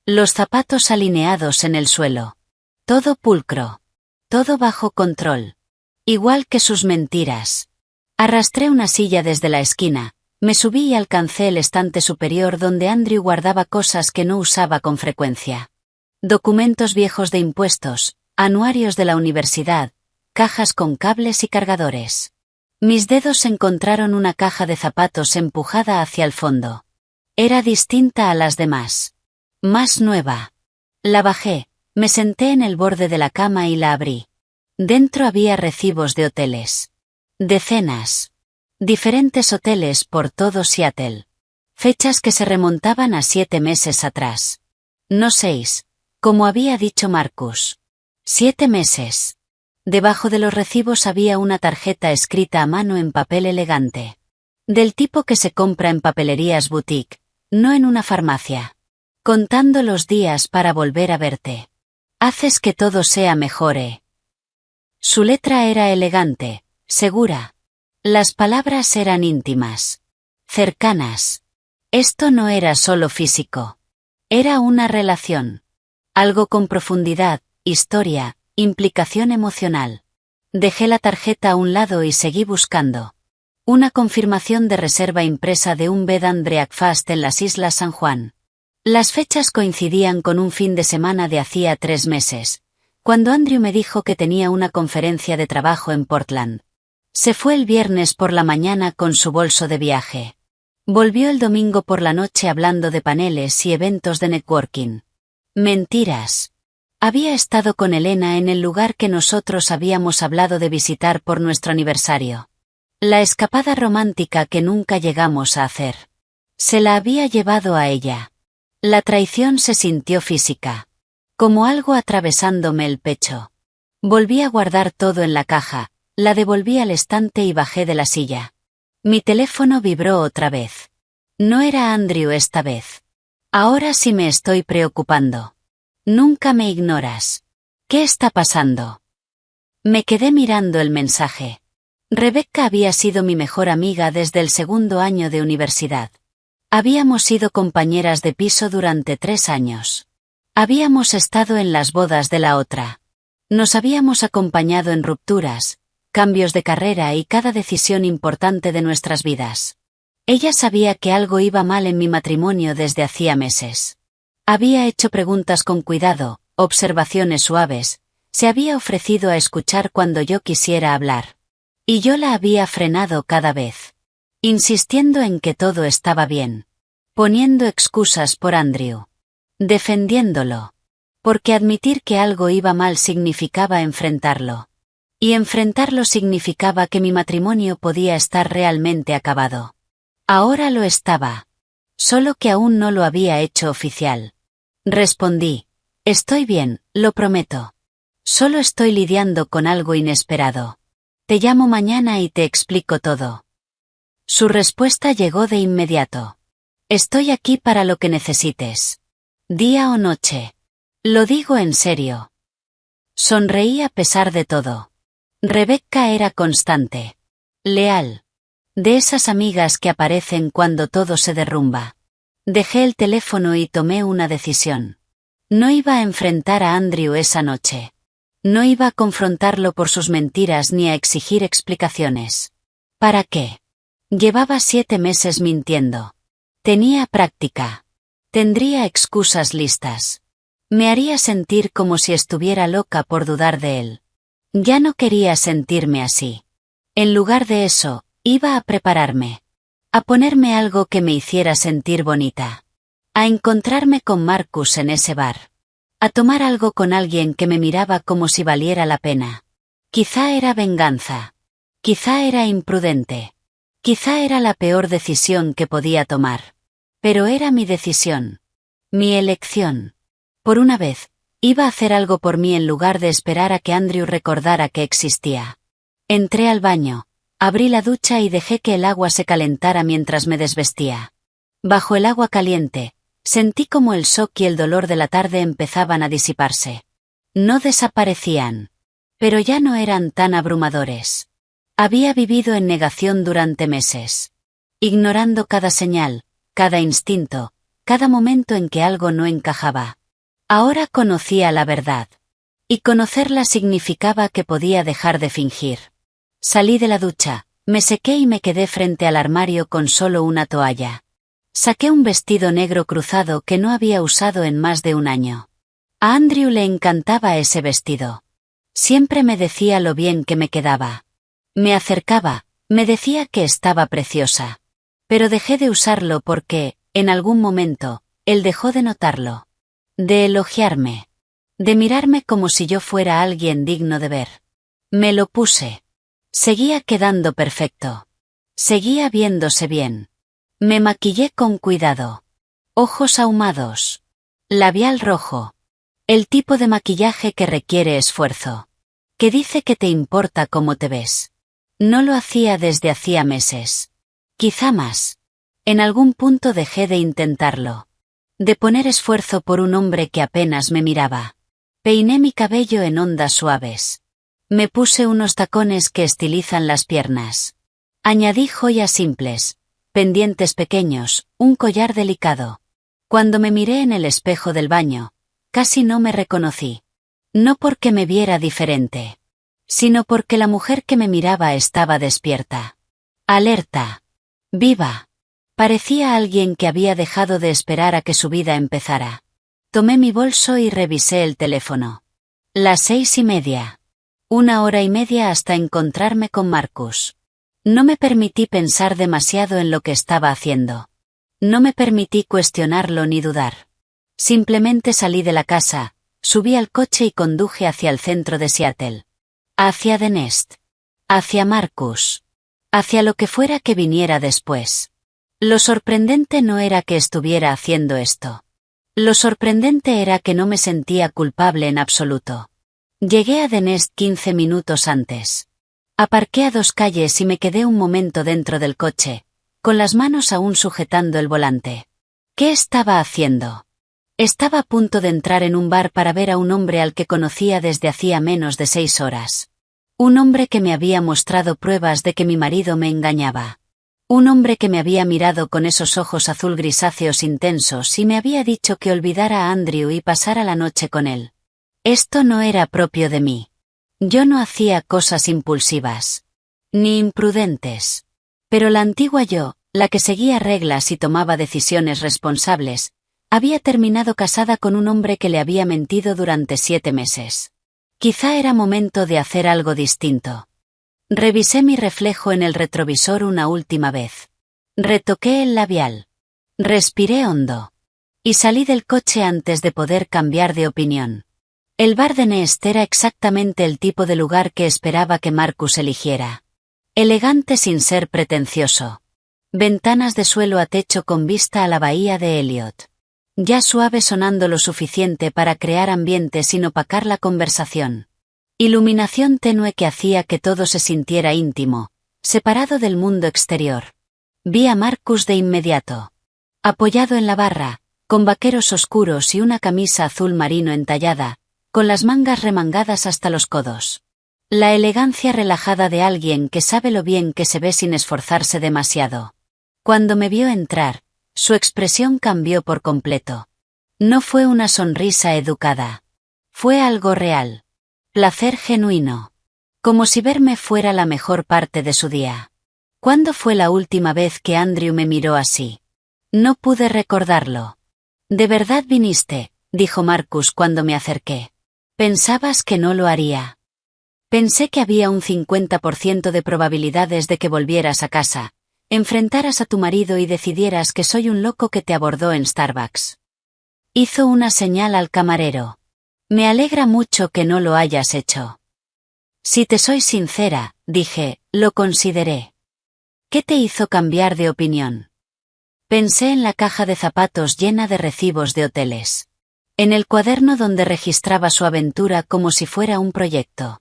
Los zapatos alineados en el suelo. Todo pulcro. Todo bajo control. Igual que sus mentiras. Arrastré una silla desde la esquina, me subí y alcancé el estante superior donde Andrew guardaba cosas que no usaba con frecuencia. Documentos viejos de impuestos, anuarios de la universidad, cajas con cables y cargadores. Mis dedos encontraron una caja de zapatos empujada hacia el fondo. Era distinta a las demás. Más nueva. La bajé, me senté en el borde de la cama y la abrí. Dentro había recibos de hoteles. Decenas. Diferentes hoteles por todo Seattle. Fechas que se remontaban a 7 meses atrás. No 6, como había dicho Marcus. 7 meses. Debajo de los recibos había una tarjeta escrita a mano en papel elegante. Del tipo que se compra en papelerías boutique, no en una farmacia. Contando los días para volver a verte. Haces que todo sea mejor, ¿eh? Su letra era elegante, segura. Las palabras eran íntimas. Cercanas. Esto no era solo físico. Era una relación. Algo con profundidad, historia, implicación emocional. Dejé la tarjeta a un lado y seguí buscando. Una confirmación de reserva impresa de un bed and breakfast en las Islas San Juan. Las fechas coincidían con un fin de semana de hacía 3 meses, cuando Andrew me dijo que tenía una conferencia de trabajo en Portland. Se fue el viernes por la mañana con su bolso de viaje. Volvió el domingo por la noche hablando de paneles y eventos de networking. Mentiras. Había estado con Elena en el lugar que nosotros habíamos hablado de visitar por nuestro aniversario. La escapada romántica que nunca llegamos a hacer. Se la había llevado a ella. La traición se sintió física. Como algo atravesándome el pecho. Volví a guardar todo en la caja, la devolví al estante y bajé de la silla. Mi teléfono vibró otra vez. No era Andrew esta vez. Ahora sí me estoy preocupando. Nunca me ignoras. ¿Qué está pasando? Me quedé mirando el mensaje. Rebecca había sido mi mejor amiga desde el 2º año de universidad. Habíamos sido compañeras de piso durante 3 años. Habíamos estado en las bodas de la otra. Nos habíamos acompañado en rupturas, cambios de carrera y cada decisión importante de nuestras vidas. Ella sabía que algo iba mal en mi matrimonio desde hacía meses. Había hecho preguntas con cuidado, observaciones suaves, se había ofrecido a escuchar cuando yo quisiera hablar. Y yo la había frenado cada vez. Insistiendo en que todo estaba bien. Poniendo excusas por Andrew. Defendiéndolo. Porque admitir que algo iba mal significaba enfrentarlo. Y enfrentarlo significaba que mi matrimonio podía estar realmente acabado. Ahora lo estaba. Solo que aún no lo había hecho oficial. Respondí. Estoy bien, lo prometo. Solo estoy lidiando con algo inesperado. Te llamo mañana y te explico todo. Su respuesta llegó de inmediato. Estoy aquí para lo que necesites. Día o noche. Lo digo en serio. Sonreí a pesar de todo. Rebecca era constante. Leal. De esas amigas que aparecen cuando todo se derrumba. Dejé el teléfono y tomé una decisión. No iba a enfrentar a Andrew esa noche. No iba a confrontarlo por sus mentiras ni a exigir explicaciones. ¿Para qué? Llevaba 7 meses mintiendo. Tenía práctica. Tendría excusas listas. Me haría sentir como si estuviera loca por dudar de él. Ya no quería sentirme así. En lugar de eso, iba a prepararme. A ponerme algo que me hiciera sentir bonita. A encontrarme con Marcus en ese bar. A tomar algo con alguien que me miraba como si valiera la pena. Quizá era venganza. Quizá era imprudente. Quizá era la peor decisión que podía tomar. Pero era mi decisión. Mi elección. Por una vez, iba a hacer algo por mí en lugar de esperar a que Andrew recordara que existía. Entré al baño, abrí la ducha y dejé que el agua se calentara mientras me desvestía. Bajo el agua caliente, sentí como el shock y el dolor de la tarde empezaban a disiparse. No desaparecían, pero ya no eran tan abrumadores. Había vivido en negación durante meses, ignorando cada señal, cada instinto, cada momento en que algo no encajaba. Ahora conocía la verdad. Y conocerla significaba que podía dejar de fingir. Salí de la ducha, me sequé y me quedé frente al armario con solo una toalla. Saqué un vestido negro cruzado que no había usado en más de un año. A Andrew le encantaba ese vestido. Siempre me decía lo bien que me quedaba. Me acercaba, me decía que estaba preciosa. Pero dejé de usarlo porque, en algún momento, él dejó de notarlo. De elogiarme. De mirarme como si yo fuera alguien digno de ver. Me lo puse. Seguía quedando perfecto. Seguía viéndose bien. Me maquillé con cuidado. Ojos ahumados. Labial rojo. El tipo de maquillaje que requiere esfuerzo. Que dice que te importa cómo te ves. No lo hacía desde hacía meses. Quizá más. En algún punto dejé de intentarlo. De poner esfuerzo por un hombre que apenas me miraba. Peiné mi cabello en ondas suaves. Me puse unos tacones que estilizan las piernas. Añadí joyas simples, pendientes pequeños, un collar delicado. Cuando me miré en el espejo del baño, casi no me reconocí. No porque me viera diferente, sino porque la mujer que me miraba estaba despierta. Alerta. Viva. Parecía alguien que había dejado de esperar a que su vida empezara. Tomé mi bolso y revisé el teléfono. Las 6:30. 1 hora y media hasta encontrarme con Marcus. No me permití pensar demasiado en lo que estaba haciendo. No me permití cuestionarlo ni dudar. Simplemente salí de la casa, subí al coche y conduje hacia el centro de Seattle. Hacia The Nest. Hacia Marcus. Hacia lo que fuera que viniera después. Lo sorprendente no era que estuviera haciendo esto. Lo sorprendente era que no me sentía culpable en absoluto. Llegué a The Nest 15 minutos antes. Aparqué a 2 calles y me quedé un momento dentro del coche, con las manos aún sujetando el volante. ¿Qué estaba haciendo? Estaba a punto de entrar en un bar para ver a un hombre al que conocía desde hacía menos de 6 horas. Un hombre que me había mostrado pruebas de que mi marido me engañaba. Un hombre que me había mirado con esos ojos azul grisáceos intensos y me había dicho que olvidara a Andrew y pasara la noche con él. Esto no era propio de mí. Yo no hacía cosas impulsivas. Ni imprudentes. Pero la antigua yo, la que seguía reglas y tomaba decisiones responsables, había terminado casada con un hombre que le había mentido durante 7 meses. Quizá era momento de hacer algo distinto. Revisé mi reflejo en el retrovisor una última vez. Retoqué el labial. Respiré hondo. Y salí del coche antes de poder cambiar de opinión. El bar de Nest era exactamente el tipo de lugar que esperaba que Marcus eligiera. Elegante sin ser pretencioso. Ventanas de suelo a techo con vista a la bahía de Elliot. Ya suave sonando lo suficiente para crear ambiente sin opacar la conversación. Iluminación tenue que hacía que todo se sintiera íntimo, separado del mundo exterior. Vi a Marcus de inmediato. Apoyado en la barra, con vaqueros oscuros y una camisa azul marino entallada, con las mangas remangadas hasta los codos. La elegancia relajada de alguien que sabe lo bien que se ve sin esforzarse demasiado. Cuando me vio entrar, su expresión cambió por completo. No fue una sonrisa educada. Fue algo real. Placer genuino. Como si verme fuera la mejor parte de su día. ¿Cuándo fue la última vez que Andrew me miró así? No pude recordarlo. ¿De verdad viniste?, dijo Marcus cuando me acerqué. ¿Pensabas que no lo haría? Pensé que había un 50% de probabilidades de que volvieras a casa, enfrentaras a tu marido y decidieras que soy un loco que te abordó en Starbucks. Hizo una señal al camarero. Me alegra mucho que no lo hayas hecho. Si te soy sincera, dije, lo consideré. ¿Qué te hizo cambiar de opinión? Pensé en la caja de zapatos llena de recibos de hoteles. En el cuaderno donde registraba su aventura como si fuera un proyecto.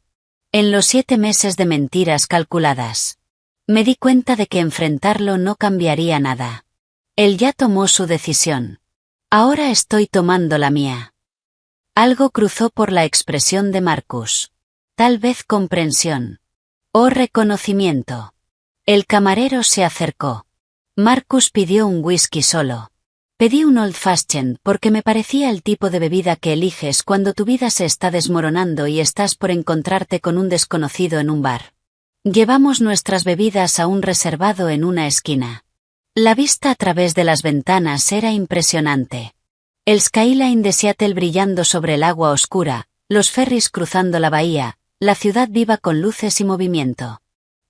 En los 7 meses de mentiras calculadas. Me di cuenta de que enfrentarlo no cambiaría nada. Él ya tomó su decisión. Ahora estoy tomando la mía. Algo cruzó por la expresión de Marcus. Tal vez comprensión. O reconocimiento. El camarero se acercó. Marcus pidió un whisky solo. Pedí un Old Fashioned porque me parecía el tipo de bebida que eliges cuando tu vida se está desmoronando y estás por encontrarte con un desconocido en un bar. Llevamos nuestras bebidas a un reservado en una esquina. La vista a través de las ventanas era impresionante. El skyline de Seattle brillando sobre el agua oscura, los ferries cruzando la bahía, la ciudad viva con luces y movimiento.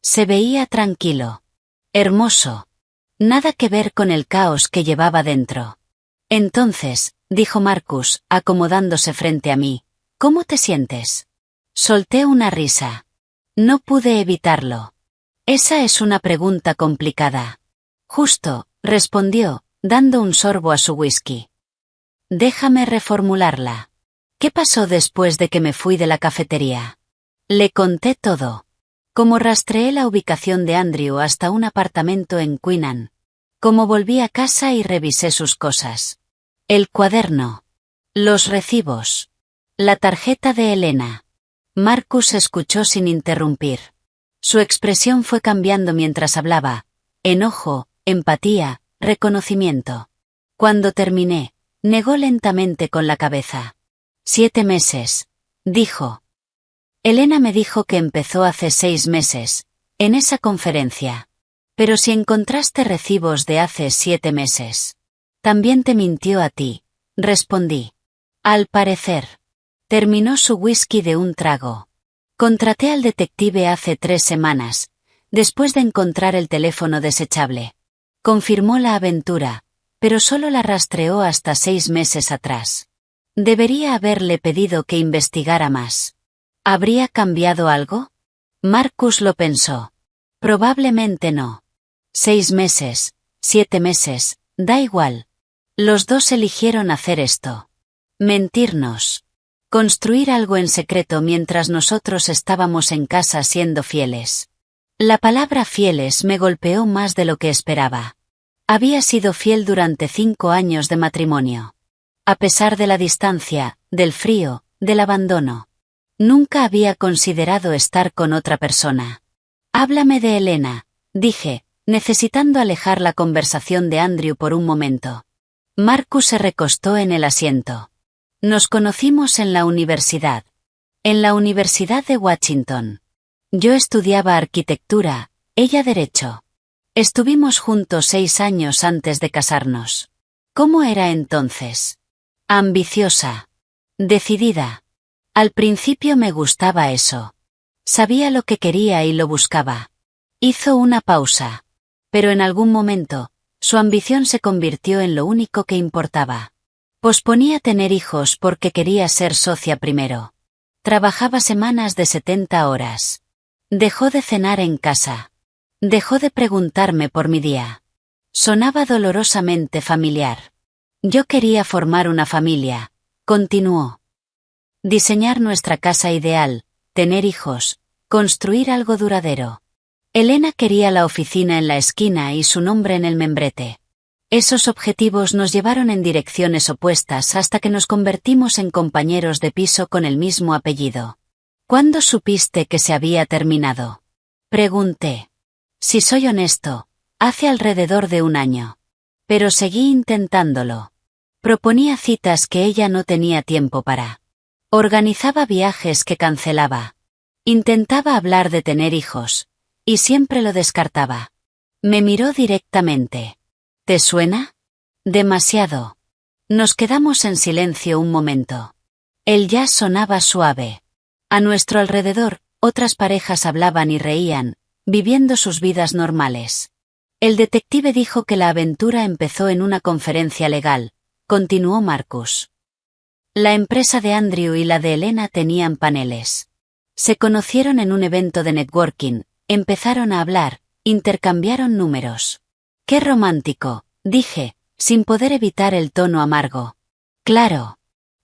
Se veía tranquilo. Hermoso. Nada que ver con el caos que llevaba dentro. Entonces, dijo Marcus, acomodándose frente a mí, ¿cómo te sientes? Solté una risa. No pude evitarlo. Esa es una pregunta complicada. Justo, respondió, dando un sorbo a su whisky. Déjame reformularla. ¿Qué pasó después de que me fui de la cafetería? Le conté todo. Cómo rastreé la ubicación de Andrew hasta un apartamento en Queenan. Cómo volví a casa y revisé sus cosas. El cuaderno. Los recibos. La tarjeta de Elena. Marcus escuchó sin interrumpir. Su expresión fue cambiando mientras hablaba. Enojo, empatía, reconocimiento. Cuando terminé, negó lentamente con la cabeza. 7 meses, dijo. Elena me dijo que empezó hace 6 meses, en esa conferencia. Pero si encontraste recibos de hace 7 meses. También te mintió a ti, respondí. Al parecer. Terminó su whisky de un trago. Contraté al detective hace 3 semanas, después de encontrar el teléfono desechable. Confirmó la aventura, pero solo la rastreó hasta 6 meses atrás. Debería haberle pedido que investigara más. ¿Habría cambiado algo? Marcus lo pensó. Probablemente no. 6 meses, 7 meses, da igual. Los dos eligieron hacer esto. Mentirnos. Construir algo en secreto mientras nosotros estábamos en casa siendo fieles. La palabra fieles me golpeó más de lo que esperaba. Había sido fiel durante 5 años de matrimonio. A pesar de la distancia, del frío, del abandono. Nunca había considerado estar con otra persona. Háblame de Elena, dije, necesitando alejar la conversación de Andrew por un momento. Marcus se recostó en el asiento. Nos conocimos en la universidad. En la Universidad de Washington. Yo estudiaba arquitectura, ella derecho. Estuvimos juntos 6 años antes de casarnos. ¿Cómo era entonces? Ambiciosa. Decidida. Al principio me gustaba eso. Sabía lo que quería y lo buscaba. Hizo una pausa. Pero en algún momento, su ambición se convirtió en lo único que importaba. Posponía tener hijos porque quería ser socia primero. Trabajaba semanas de 70 horas. Dejó de cenar en casa. Dejó de preguntarme por mi día. Sonaba dolorosamente familiar. Yo quería formar una familia, continuó. Diseñar nuestra casa ideal, tener hijos, construir algo duradero. Elena quería la oficina en la esquina y su nombre en el membrete. Esos objetivos nos llevaron en direcciones opuestas hasta que nos convertimos en compañeros de piso con el mismo apellido. ¿Cuándo supiste que se había terminado? Pregunté. Si soy honesto, hace alrededor de 1 año. Pero seguí intentándolo. Proponía citas que ella no tenía tiempo para. Organizaba viajes que cancelaba. Intentaba hablar de tener hijos, y siempre lo descartaba. Me miró directamente. ¿Te suena? Demasiado. Nos quedamos en silencio un momento. El jazz sonaba suave. A nuestro alrededor, otras parejas hablaban y reían, viviendo sus vidas normales. El detective dijo que la aventura empezó en una conferencia legal, continuó Marcus. La empresa de Andrew y la de Elena tenían paneles. Se conocieron en un evento de networking, empezaron a hablar, intercambiaron números. ¡Qué romántico!, dije, sin poder evitar el tono amargo. Claro.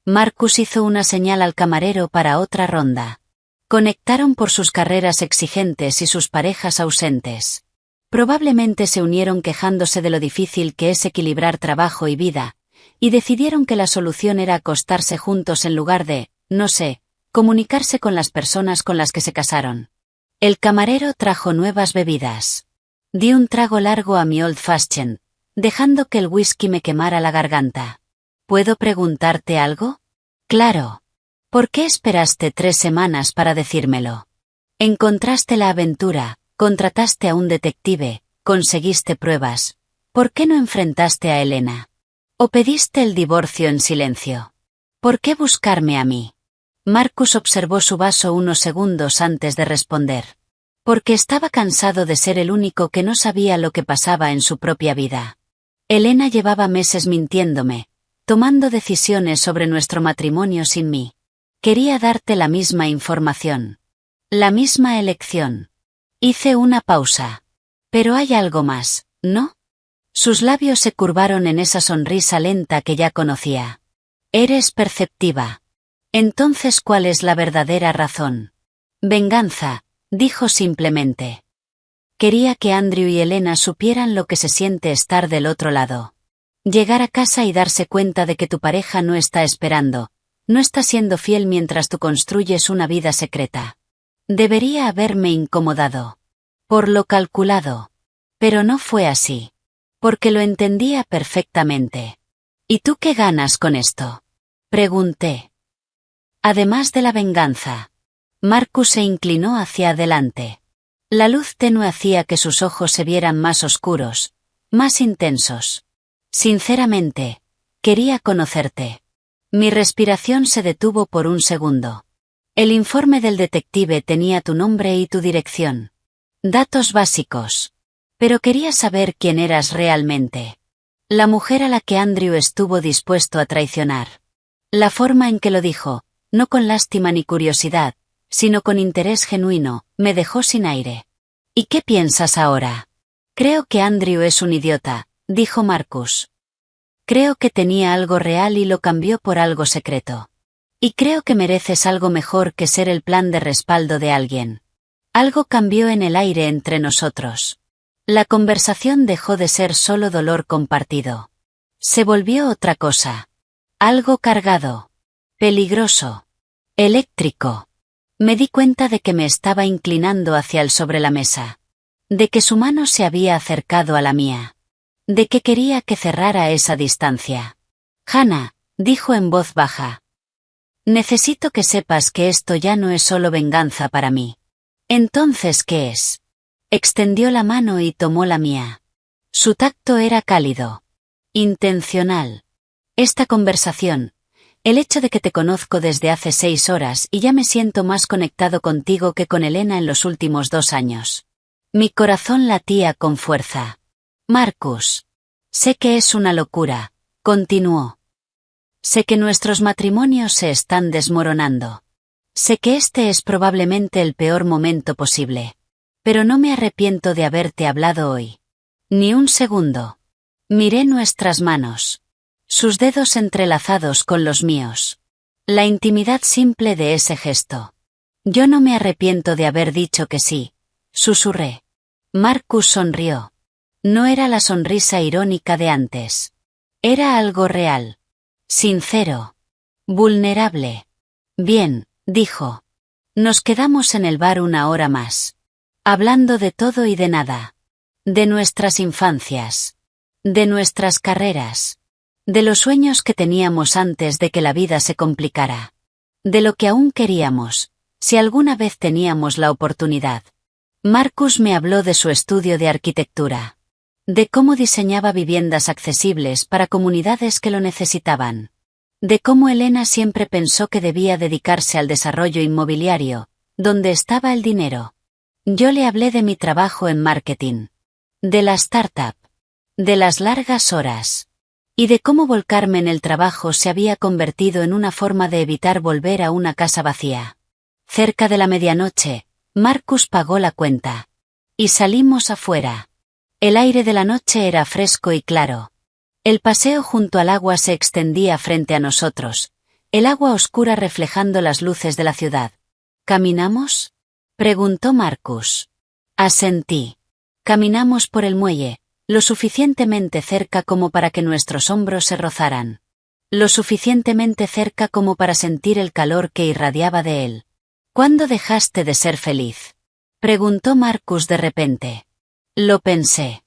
Marcus hizo una señal al camarero para otra ronda. Conectaron por sus carreras exigentes y sus parejas ausentes. Probablemente se unieron quejándose de lo difícil que es equilibrar trabajo y vida, y decidieron que la solución era acostarse juntos en lugar de, no sé, comunicarse con las personas con las que se casaron. El camarero trajo nuevas bebidas. Di un trago largo a mi Old Fashioned, dejando que el whisky me quemara la garganta. ¿Puedo preguntarte algo? Claro. ¿Por qué esperaste 3 semanas para decírmelo? Encontraste la aventura, contrataste a un detective, conseguiste pruebas. ¿Por qué no enfrentaste a Elena? ¿O pediste el divorcio en silencio? ¿Por qué buscarme a mí? Marcus observó su vaso unos segundos antes de responder. Porque estaba cansado de ser el único que no sabía lo que pasaba en su propia vida. Elena llevaba meses mintiéndome, tomando decisiones sobre nuestro matrimonio sin mí. Quería darte la misma información. La misma elección. Hice una pausa. Pero hay algo más, ¿no? Sus labios se curvaron en esa sonrisa lenta que ya conocía. Eres perceptiva. Entonces, ¿cuál es la verdadera razón? Venganza, dijo simplemente. Quería que Andrew y Elena supieran lo que se siente estar del otro lado. Llegar a casa y darse cuenta de que tu pareja no está esperando, no está siendo fiel mientras tú construyes una vida secreta. Debería haberme incomodado. Por lo calculado. Pero no fue así. Porque lo entendía perfectamente. ¿Y tú qué ganas con esto? Pregunté. Además de la venganza. Marcus se inclinó hacia adelante. La luz tenue hacía que sus ojos se vieran más oscuros, más intensos. Sinceramente, quería conocerte. Mi respiración se detuvo por un segundo. El informe del detective tenía tu nombre y tu dirección. Datos básicos. Pero quería saber quién eras realmente. La mujer a la que Andrew estuvo dispuesto a traicionar. La forma en que lo dijo, no con lástima ni curiosidad, sino con interés genuino, me dejó sin aire. ¿Y qué piensas ahora? Creo que Andrew es un idiota, dijo Marcus. Creo que tenía algo real y lo cambió por algo secreto. Y creo que mereces algo mejor que ser el plan de respaldo de alguien. Algo cambió en el aire entre nosotros. La conversación dejó de ser solo dolor compartido. Se volvió otra cosa. Algo cargado. Peligroso. Eléctrico. Me di cuenta de que me estaba inclinando hacia él sobre la mesa. De que su mano se había acercado a la mía. De que quería que cerrara esa distancia. Hannah, dijo en voz baja. Necesito que sepas que esto ya no es solo venganza para mí. Entonces, ¿qué es? Extendió la mano y tomó la mía. Su tacto era cálido. Intencional. Esta conversación, el hecho de que te conozco desde hace 6 horas y ya me siento más conectado contigo que con Elena en los últimos 2 años. Mi corazón latía con fuerza. Marcus. Sé que es una locura, continuó. Sé que nuestros matrimonios se están desmoronando. Sé que este es probablemente el peor momento posible. Pero no me arrepiento de haberte hablado hoy. Ni un segundo. Miré nuestras manos. Sus dedos entrelazados con los míos. La intimidad simple de ese gesto. Yo no me arrepiento de haber dicho que sí, susurré. Marcus sonrió. No era la sonrisa irónica de antes. Era algo real. Sincero. Vulnerable. Bien, dijo. Nos quedamos en el bar 1 hora más. Hablando de todo y de nada. De nuestras infancias. De nuestras carreras. De los sueños que teníamos antes de que la vida se complicara. De lo que aún queríamos, si alguna vez teníamos la oportunidad. Marcus me habló de su estudio de arquitectura. De cómo diseñaba viviendas accesibles para comunidades que lo necesitaban. De cómo Elena siempre pensó que debía dedicarse al desarrollo inmobiliario, donde estaba el dinero. Yo le hablé de mi trabajo en marketing. De la startup. De las largas horas. Y de cómo volcarme en el trabajo se había convertido en una forma de evitar volver a una casa vacía. Cerca de la medianoche, Marcus pagó la cuenta. Y salimos afuera. El aire de la noche era fresco y claro. El paseo junto al agua se extendía frente a nosotros, el agua oscura reflejando las luces de la ciudad. ¿Caminamos? Preguntó Marcus. Asentí. Caminamos por el muelle, lo suficientemente cerca como para que nuestros hombros se rozaran. Lo suficientemente cerca como para sentir el calor que irradiaba de él. ¿Cuándo dejaste de ser feliz? Preguntó Marcus de repente. Lo pensé.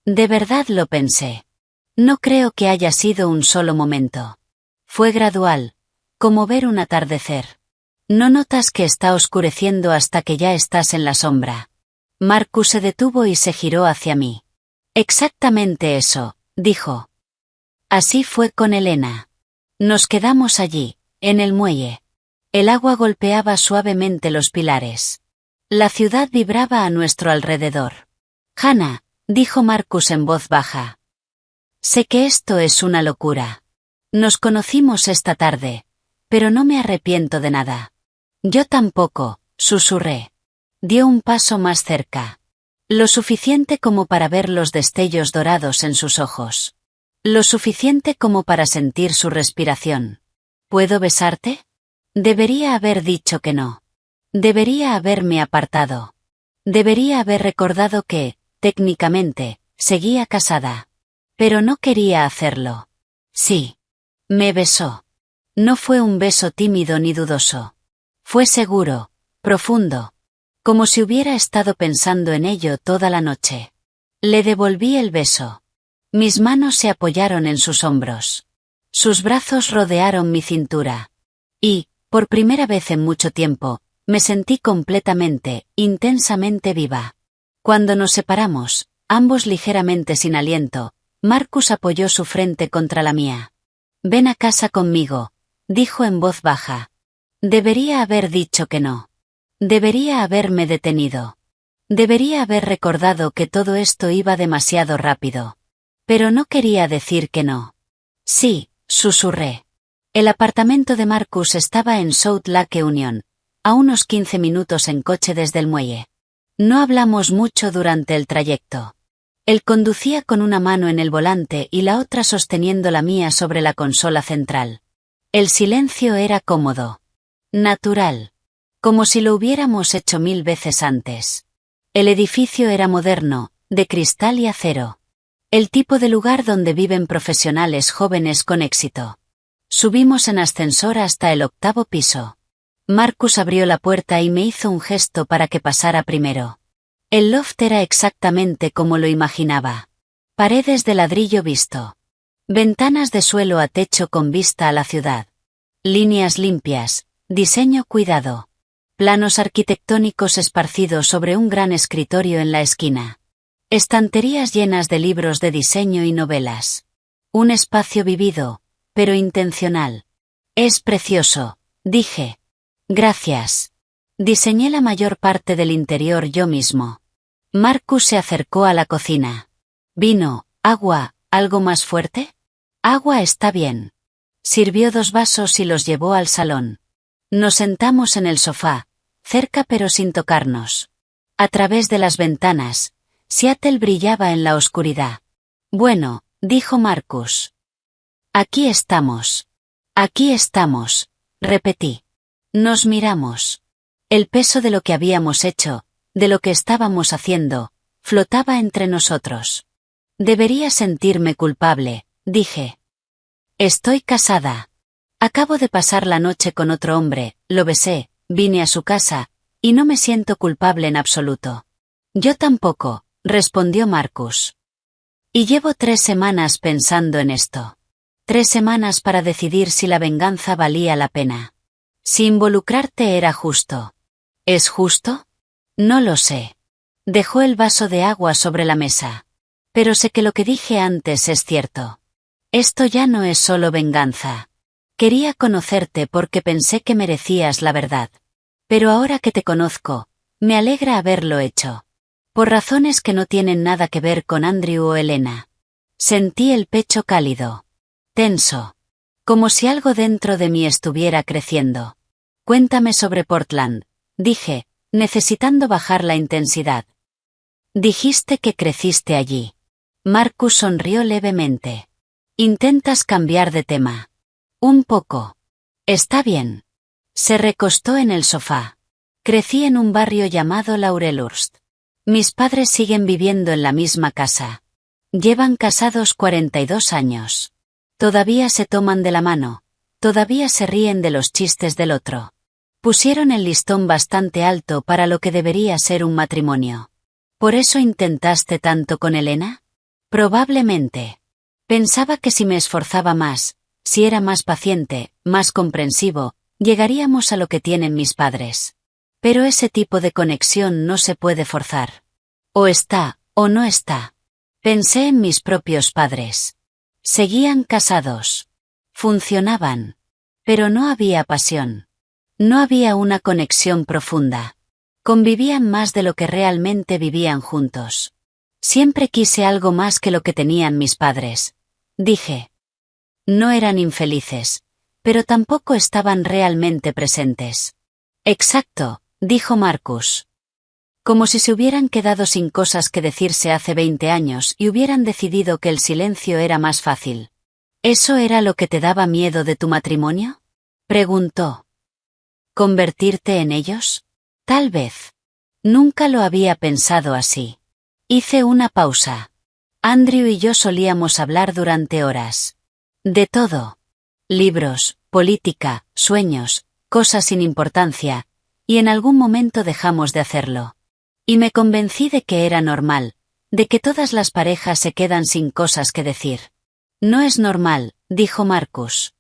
De verdad lo pensé. No creo que haya sido un solo momento. Fue gradual, como ver un atardecer. ¿No notas que está oscureciendo hasta que ya estás en la sombra? Marcus se detuvo y se giró hacia mí. Exactamente eso, dijo. Así fue con Elena. Nos quedamos allí, en el muelle. El agua golpeaba suavemente los pilares. La ciudad vibraba a nuestro alrededor. Hannah, dijo Marcus en voz baja. Sé que esto es una locura. Nos conocimos esta tarde, pero no me arrepiento de nada. Yo tampoco, susurré. Dio un paso más cerca. Lo suficiente como para ver los destellos dorados en sus ojos. Lo suficiente como para sentir su respiración. ¿Puedo besarte? Debería haber dicho que no. Debería haberme apartado. Debería haber recordado que, técnicamente, seguía casada. Pero no quería hacerlo. Sí. Me besó. No fue un beso tímido ni dudoso. Fue seguro, profundo. Como si hubiera estado pensando en ello toda la noche. Le devolví el beso. Mis manos se apoyaron en sus hombros. Sus brazos rodearon mi cintura. Y, por primera vez en mucho tiempo, me sentí completamente, intensamente viva. Cuando nos separamos, ambos ligeramente sin aliento, Marcus apoyó su frente contra la mía. Ven a casa conmigo, dijo en voz baja. Debería haber dicho que no. Debería haberme detenido. Debería haber recordado que todo esto iba demasiado rápido. Pero no quería decir que no. Sí, susurré. El apartamento de Marcus estaba en South Lake Union, a unos 15 minutos en coche desde el muelle. No hablamos mucho durante el trayecto. Él conducía con una mano en el volante y la otra sosteniendo la mía sobre la consola central. El silencio era cómodo. Natural. Como si lo hubiéramos hecho 1000 veces antes. El edificio era moderno, de cristal y acero. El tipo de lugar donde viven profesionales jóvenes con éxito. Subimos en ascensor hasta el 8º piso. Marcus abrió la puerta y me hizo un gesto para que pasara primero. El loft era exactamente como lo imaginaba. Paredes de ladrillo visto. Ventanas de suelo a techo con vista a la ciudad. Líneas limpias, diseño cuidado. Planos arquitectónicos esparcidos sobre un gran escritorio en la esquina. Estanterías llenas de libros de diseño y novelas. Un espacio vivido, pero intencional. Es precioso, dije. Gracias. Diseñé la mayor parte del interior yo mismo. Marcus se acercó a la cocina. Vino, agua, ¿algo más fuerte? Agua está bien. Sirvió 2 vasos y los llevó al salón. Nos sentamos en el sofá, cerca pero sin tocarnos. A través de las ventanas, Seattle brillaba en la oscuridad. Bueno, dijo Marcus. Aquí estamos. Aquí estamos, repetí. Nos miramos. El peso de lo que habíamos hecho, de lo que estábamos haciendo, flotaba entre nosotros. Debería sentirme culpable, dije. Estoy casada. Acabo de pasar la noche con otro hombre, lo besé, vine a su casa, y no me siento culpable en absoluto. Yo tampoco, respondió Marcus. Y llevo 3 semanas pensando en esto. 3 semanas para decidir si la venganza valía la pena. Si involucrarte era justo. ¿Es justo? No lo sé. Dejó el vaso de agua sobre la mesa. Pero sé que lo que dije antes es cierto. Esto ya no es solo venganza. Quería conocerte porque pensé que merecías la verdad. Pero ahora que te conozco, me alegra haberlo hecho. Por razones que no tienen nada que ver con Andrew o Elena. Sentí el pecho cálido. Tenso. Como si algo dentro de mí estuviera creciendo. Cuéntame sobre Portland, dije, necesitando bajar la intensidad. Dijiste que creciste allí. Marcus sonrió levemente. Intentas cambiar de tema. Un poco. Está bien. Se recostó en el sofá. Crecí en un barrio llamado Laurelhurst. Mis padres siguen viviendo en la misma casa. Llevan casados 42 años. Todavía se toman de la mano. Todavía se ríen de los chistes del otro. Pusieron el listón bastante alto para lo que debería ser un matrimonio. ¿Por eso intentaste tanto con Elena? Probablemente. Pensaba que si me esforzaba más, si era más paciente, más comprensivo, llegaríamos a lo que tienen mis padres. Pero ese tipo de conexión no se puede forzar. O está, o no está. Pensé en mis propios padres. Seguían casados. Funcionaban. Pero no había pasión. No había una conexión profunda. Convivían más de lo que realmente vivían juntos. Siempre quise algo más que lo que tenían mis padres. Dije. No eran infelices, pero tampoco estaban realmente presentes. Exacto, dijo Marcus. Como si se hubieran quedado sin cosas que decirse hace 20 años y hubieran decidido que el silencio era más fácil. ¿Eso era lo que te daba miedo de tu matrimonio? Preguntó. ¿Convertirte en ellos? Tal vez. Nunca lo había pensado así. Hice una pausa. Andrew y yo solíamos hablar durante horas. De todo. Libros, política, sueños, cosas sin importancia, y en algún momento dejamos de hacerlo. Y me convencí de que era normal, de que todas las parejas se quedan sin cosas que decir. No es normal, dijo Marcus.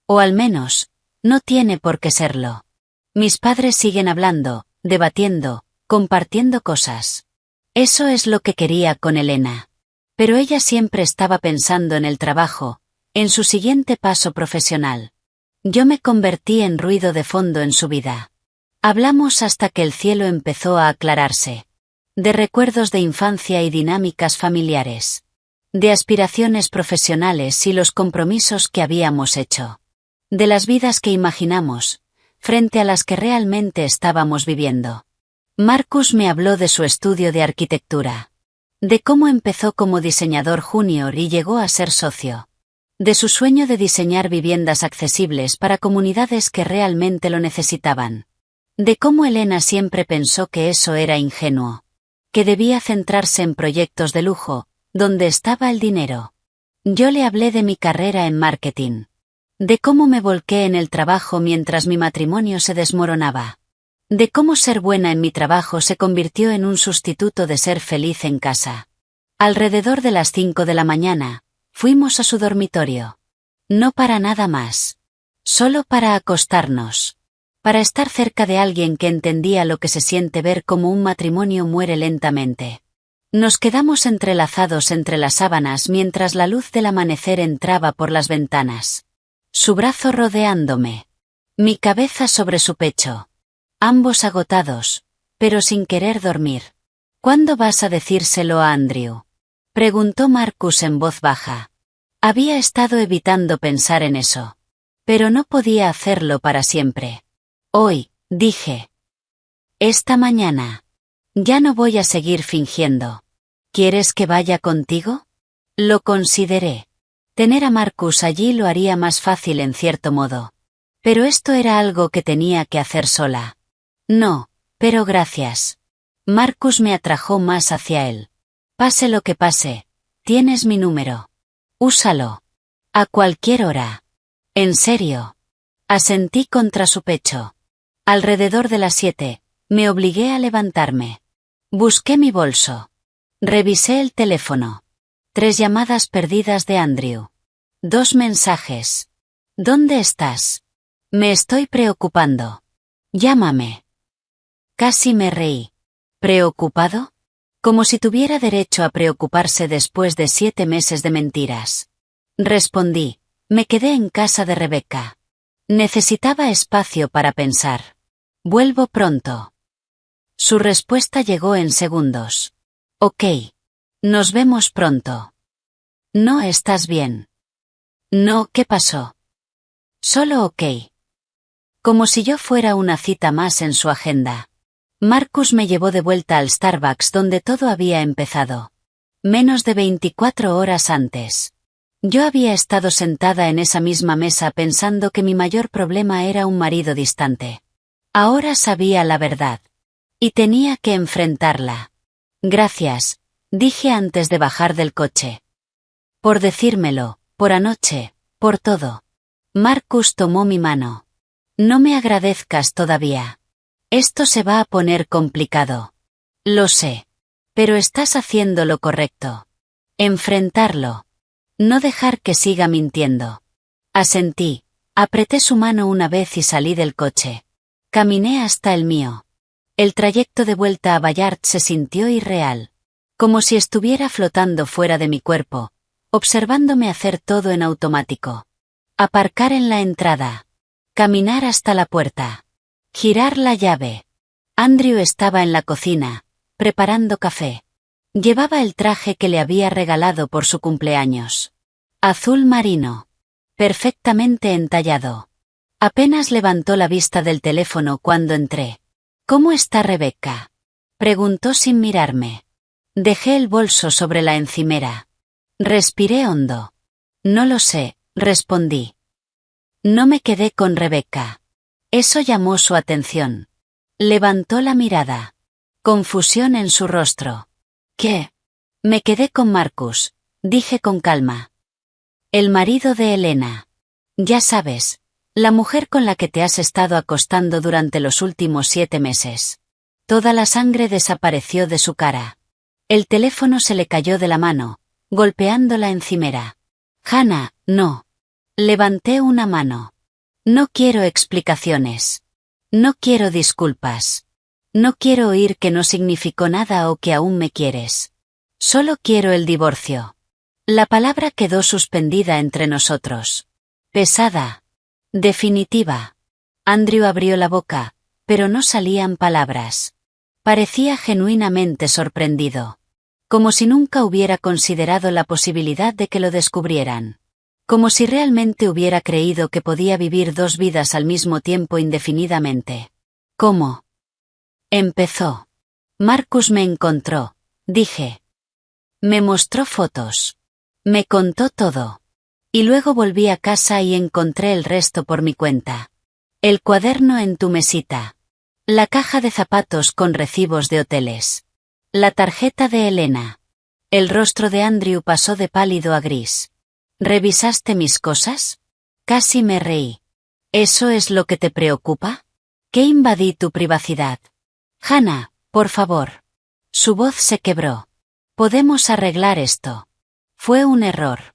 O al menos, no tiene por qué serlo. Mis padres siguen hablando, debatiendo, compartiendo cosas. Eso es lo que quería con Elena. Pero ella siempre estaba pensando en el trabajo, en su siguiente paso profesional. Yo me convertí en ruido de fondo en su vida. Hablamos hasta que el cielo empezó a aclararse. De recuerdos de infancia y dinámicas familiares. De aspiraciones profesionales y los compromisos que habíamos hecho. De las vidas que imaginamos, frente a las que realmente estábamos viviendo. Marcus me habló de su estudio de arquitectura. De cómo empezó como diseñador junior y llegó a ser socio. De su sueño de diseñar viviendas accesibles para comunidades que realmente lo necesitaban. De cómo Elena siempre pensó que eso era ingenuo. Que debía centrarse en proyectos de lujo, donde estaba el dinero. Yo le hablé de mi carrera en marketing. De cómo me volqué en el trabajo mientras mi matrimonio se desmoronaba. De cómo ser buena en mi trabajo se convirtió en un sustituto de ser feliz en casa. Alrededor de las 5 de la mañana, fuimos a su dormitorio. No para nada más. Solo para acostarnos. Para estar cerca de alguien que entendía lo que se siente ver cómo un matrimonio muere lentamente. Nos quedamos entrelazados entre las sábanas mientras la luz del amanecer entraba por las ventanas. Su brazo rodeándome. Mi cabeza sobre su pecho. Ambos agotados, pero sin querer dormir. ¿Cuándo vas a decírselo a Andrew? Preguntó Marcus en voz baja. Había estado evitando pensar en eso. Pero no podía hacerlo para siempre. Hoy, dije. Esta mañana. Ya no voy a seguir fingiendo. ¿Quieres que vaya contigo? Lo consideré. Tener a Marcus allí lo haría más fácil en cierto modo. Pero esto era algo que tenía que hacer sola. No, pero gracias. Marcus me atrajo más hacia él. Pase lo que pase, tienes mi número. Úsalo. A cualquier hora. ¿En serio? Asentí contra su pecho. Alrededor de las 7, me obligué a levantarme. Busqué mi bolso. Revisé el teléfono. 3 llamadas perdidas de Andrew. 2 mensajes. ¿Dónde estás? Me estoy preocupando. Llámame. Casi me reí. ¿Preocupado? Como si tuviera derecho a preocuparse después de 7 meses de mentiras. Respondí, me quedé en casa de Rebecca. Necesitaba espacio para pensar. Vuelvo pronto. Su respuesta llegó en segundos. Ok. Nos vemos pronto. No estás bien. No, ¿qué pasó? Solo ok. Como si yo fuera una cita más en su agenda. Marcus me llevó de vuelta al Starbucks donde todo había empezado. Menos de 24 horas antes. Yo había estado sentada en esa misma mesa pensando que mi mayor problema era un marido distante. Ahora sabía la verdad. Y tenía que enfrentarla. Gracias, dije antes de bajar del coche. Por decírmelo, por anoche, por todo. Marcus tomó mi mano. No me agradezcas todavía. Esto se va a poner complicado. Lo sé. Pero estás haciendo lo correcto. Enfrentarlo. No dejar que siga mintiendo. Asentí, apreté su mano una vez y salí del coche. Caminé hasta el mío. El trayecto de vuelta a Ballard se sintió irreal. Como si estuviera flotando fuera de mi cuerpo, observándome hacer todo en automático. Aparcar en la entrada. Caminar hasta la puerta. Girar la llave. Andrew estaba en la cocina, preparando café. Llevaba el traje que le había regalado por su cumpleaños. Azul marino. Perfectamente entallado. Apenas levantó la vista del teléfono cuando entré. ¿Cómo está Rebecca?, preguntó sin mirarme. Dejé el bolso sobre la encimera. Respiré hondo. No lo sé, respondí. No me quedé con Rebecca. Eso llamó su atención. Levantó la mirada. Confusión en su rostro. ¿Qué? Me quedé con Marcus, dije con calma. El marido de Elena. Ya sabes, la mujer con la que te has estado acostando durante los últimos 7 meses. Toda la sangre desapareció de su cara. El teléfono se le cayó de la mano, golpeando la encimera. Hannah, no. Levanté una mano. No quiero explicaciones. No quiero disculpas. No quiero oír que no significó nada o que aún me quieres. Solo quiero el divorcio. La palabra quedó suspendida entre nosotros. Pesada. Definitiva. Andrew abrió la boca, pero no salían palabras. Parecía genuinamente sorprendido. Como si nunca hubiera considerado la posibilidad de que lo descubrieran. Como si realmente hubiera creído que podía vivir 2 vidas al mismo tiempo indefinidamente. ¿Cómo? Empezó. Marcus me encontró, dije. Me mostró fotos. Me contó todo. Y luego volví a casa y encontré el resto por mi cuenta. El cuaderno en tu mesita. La caja de zapatos con recibos de hoteles. La tarjeta de Elena. El rostro de Andrew pasó de pálido a gris. ¿Revisaste mis cosas? Casi me reí. ¿Eso es lo que te preocupa? ¿Que invadí tu privacidad? Hannah, por favor. Su voz se quebró. Podemos arreglar esto. Fue un error.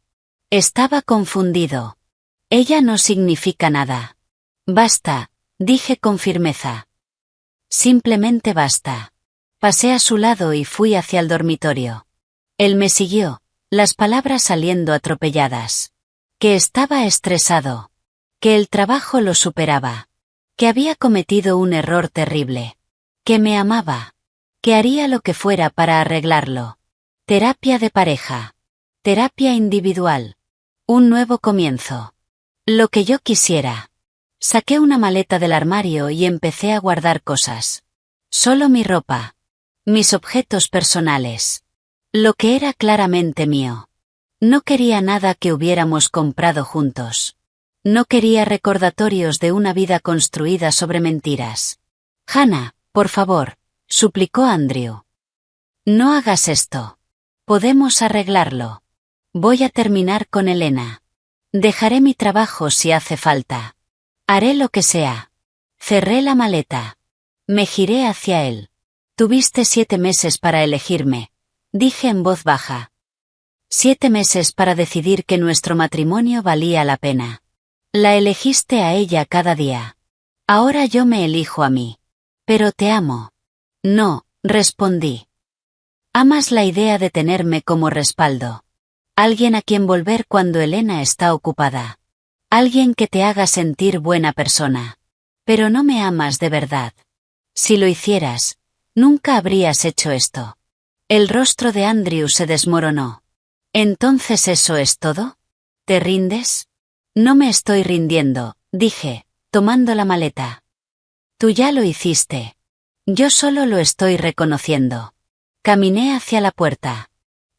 Estaba confundido. Ella no significa nada. Basta, dije con firmeza. Simplemente basta. Pasé a su lado y fui hacia el dormitorio. Él me siguió, las palabras saliendo atropelladas. Que estaba estresado. Que el trabajo lo superaba. Que había cometido un error terrible. Que me amaba. Que haría lo que fuera para arreglarlo. Terapia de pareja. Terapia individual. Un nuevo comienzo. Lo que yo quisiera. Saqué una maleta del armario y empecé a guardar cosas. Solo mi ropa. Mis objetos personales. Lo que era claramente mío. No quería nada que hubiéramos comprado juntos. No quería recordatorios de una vida construida sobre mentiras. Hannah, por favor, suplicó Andrew. No hagas esto. Podemos arreglarlo. Voy a terminar con Elena. Dejaré mi trabajo si hace falta. Haré lo que sea. Cerré la maleta. Me giré hacia él. Tuviste 7 meses para elegirme, dije en voz baja. 7 meses para decidir que nuestro matrimonio valía la pena. La elegiste a ella cada día. Ahora yo me elijo a mí. Pero te amo. No, respondí. Amas la idea de tenerme como respaldo. Alguien a quien volver cuando Elena está ocupada. Alguien que te haga sentir buena persona. Pero no me amas de verdad. Si lo hicieras, nunca habrías hecho esto. El rostro de Andrew se desmoronó. ¿Entonces eso es todo? ¿Te rindes? No me estoy rindiendo, dije, tomando la maleta. Tú ya lo hiciste. Yo solo lo estoy reconociendo. Caminé hacia la puerta.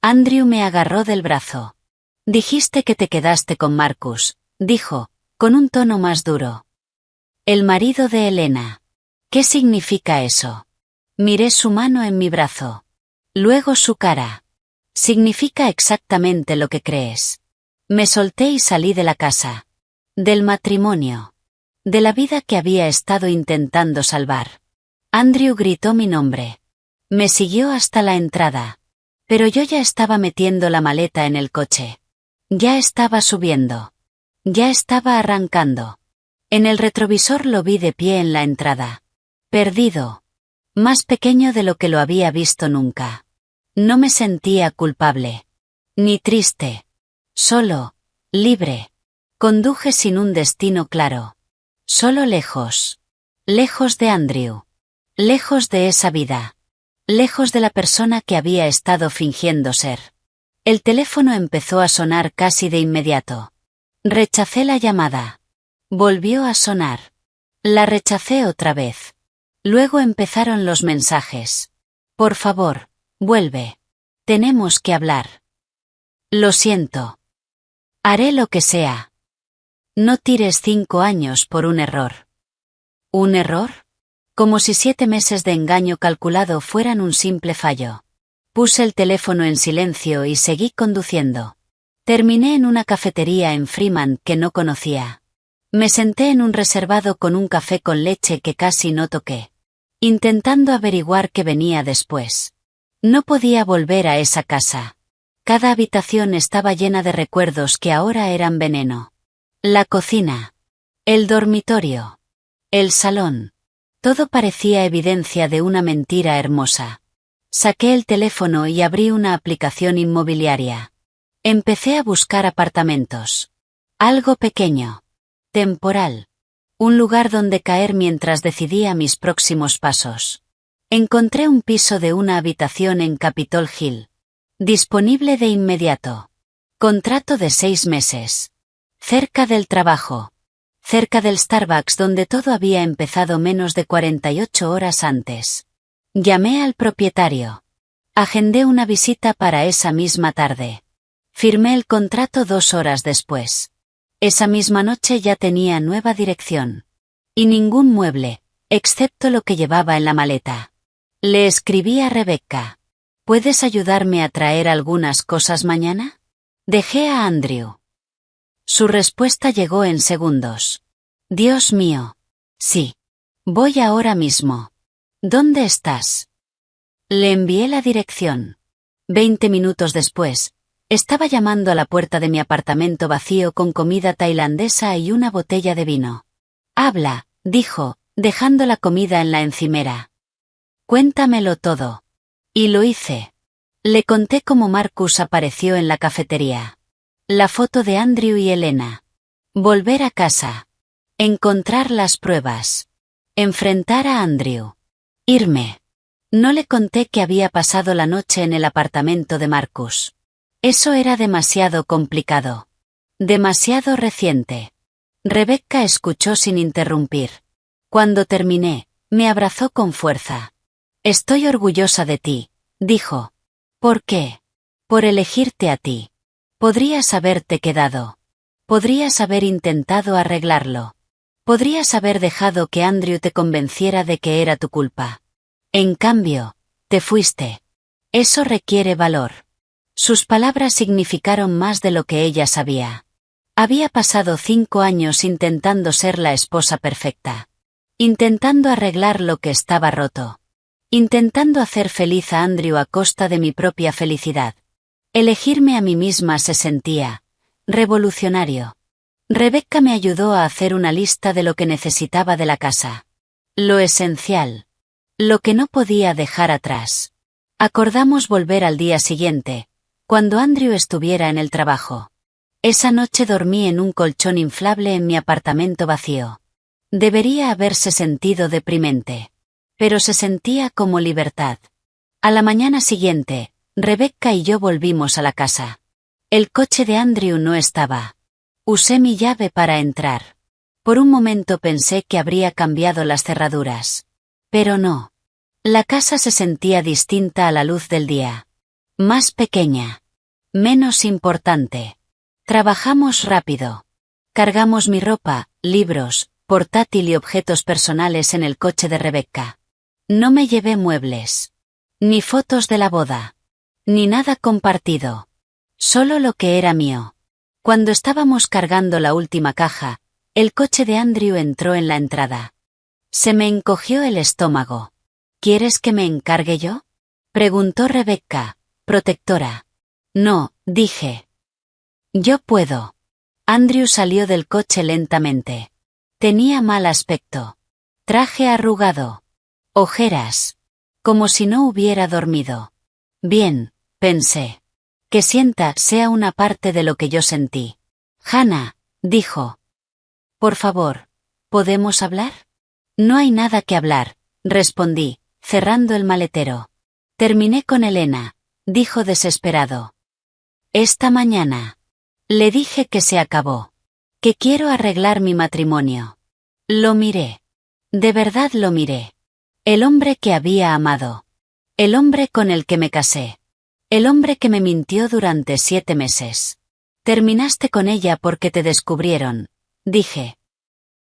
Andrew me agarró del brazo. Dijiste que te quedaste con Marcus, dijo, con un tono más duro. El marido de Elena. ¿Qué significa eso? Miré su mano en mi brazo. Luego su cara. Significa exactamente lo que crees. Me solté y salí de la casa. Del matrimonio. De la vida que había estado intentando salvar. Andrew gritó mi nombre. Me siguió hasta la entrada. Pero yo ya estaba metiendo la maleta en el coche. Ya estaba subiendo. Ya estaba arrancando. En el retrovisor lo vi de pie en la entrada. Perdido. Más pequeño de lo que lo había visto nunca. No me sentía culpable. Ni triste. Solo. Libre. Conduje sin un destino claro. Solo lejos. Lejos de Andrew. Lejos de esa vida. Lejos de la persona que había estado fingiendo ser. El teléfono empezó a sonar casi de inmediato. Rechacé la llamada. Volvió a sonar. La rechacé otra vez. Luego empezaron los mensajes. Por favor, vuelve. Tenemos que hablar. Lo siento. Haré lo que sea. No tires 5 años por un error. ¿Un error? Como si 7 meses de engaño calculado fueran un simple fallo. Puse el teléfono en silencio y seguí conduciendo. Terminé en una cafetería en Freeman que no conocía. Me senté en un reservado con un café con leche que casi no toqué. Intentando averiguar qué venía después. No podía volver a esa casa. Cada habitación estaba llena de recuerdos que ahora eran veneno. La cocina. El dormitorio. El salón. Todo parecía evidencia de una mentira hermosa. Saqué el teléfono y abrí una aplicación inmobiliaria. Empecé a buscar apartamentos. Algo pequeño. Temporal. Un lugar donde caer mientras decidía mis próximos pasos. Encontré un piso de una habitación en Capitol Hill. Disponible de inmediato. Contrato de 6 meses. Cerca del trabajo. Cerca del Starbucks donde todo había empezado menos de 48 horas antes. Llamé al propietario. Agendé una visita para esa misma tarde. Firmé el contrato 2 horas después. Esa misma noche ya tenía nueva dirección. Y ningún mueble, excepto lo que llevaba en la maleta. Le escribí a Rebecca. ¿Puedes ayudarme a traer algunas cosas mañana? Dejé a Andrew. Su respuesta llegó en segundos. Dios mío. Sí. Voy ahora mismo. ¿Dónde estás? Le envié la dirección. 20 minutos después, estaba llamando a la puerta de mi apartamento vacío con comida tailandesa y una botella de vino. Habla, dijo, dejando la comida en la encimera. Cuéntamelo todo. Y lo hice. Le conté cómo Marcus apareció en la cafetería. La foto de Andrew y Elena. Volver a casa. Encontrar las pruebas. Enfrentar a Andrew. Irme. No le conté que había pasado la noche en el apartamento de Marcus. Eso era demasiado complicado. Demasiado reciente. Rebecca escuchó sin interrumpir. Cuando terminé, me abrazó con fuerza. Estoy orgullosa de ti, dijo. ¿Por qué? Por elegirte a ti. Podrías haberte quedado. Podrías haber intentado arreglarlo. Podrías haber dejado que Andrew te convenciera de que era tu culpa. En cambio, te fuiste. Eso requiere valor. Sus palabras significaron más de lo que ella sabía. Había pasado 5 años intentando ser la esposa perfecta. Intentando arreglar lo que estaba roto. Intentando hacer feliz a Andrew a costa de mi propia felicidad. Elegirme a mí misma se sentía revolucionario. Rebecca me ayudó a hacer una lista de lo que necesitaba de la casa. Lo esencial. Lo que no podía dejar atrás. Acordamos volver al día siguiente, cuando Andrew estuviera en el trabajo. Esa noche dormí en un colchón inflable en mi apartamento vacío. Debería haberse sentido deprimente. Pero se sentía como libertad. A la mañana siguiente, Rebecca y yo volvimos a la casa. El coche de Andrew no estaba. Usé mi llave para entrar. Por un momento pensé que habría cambiado las cerraduras. Pero no. La casa se sentía distinta a la luz del día. Más pequeña. Menos importante. Trabajamos rápido. Cargamos mi ropa, libros, portátil y objetos personales en el coche de Rebecca. No me llevé muebles. Ni fotos de la boda. Ni nada compartido. Solo lo que era mío. Cuando estábamos cargando la última caja, el coche de Andrew entró en la entrada. Se me encogió el estómago. ¿Quieres que me encargue yo? Preguntó Rebecca, protectora. No, dije. Yo puedo. Andrew salió del coche lentamente. Tenía mal aspecto. Traje arrugado. Ojeras. Como si no hubiera dormido. Bien, pensé. Que sienta sea una parte de lo que yo sentí. Hannah, dijo. Por favor, ¿podemos hablar? No hay nada que hablar, respondí, cerrando el maletero. Terminé con Elena, dijo desesperado. Esta mañana. Le dije que se acabó. Que quiero arreglar mi matrimonio. Lo miré. De verdad lo miré. El hombre que había amado. El hombre con el que me casé. El hombre que me mintió durante 7 meses. Terminaste con ella porque te descubrieron, dije.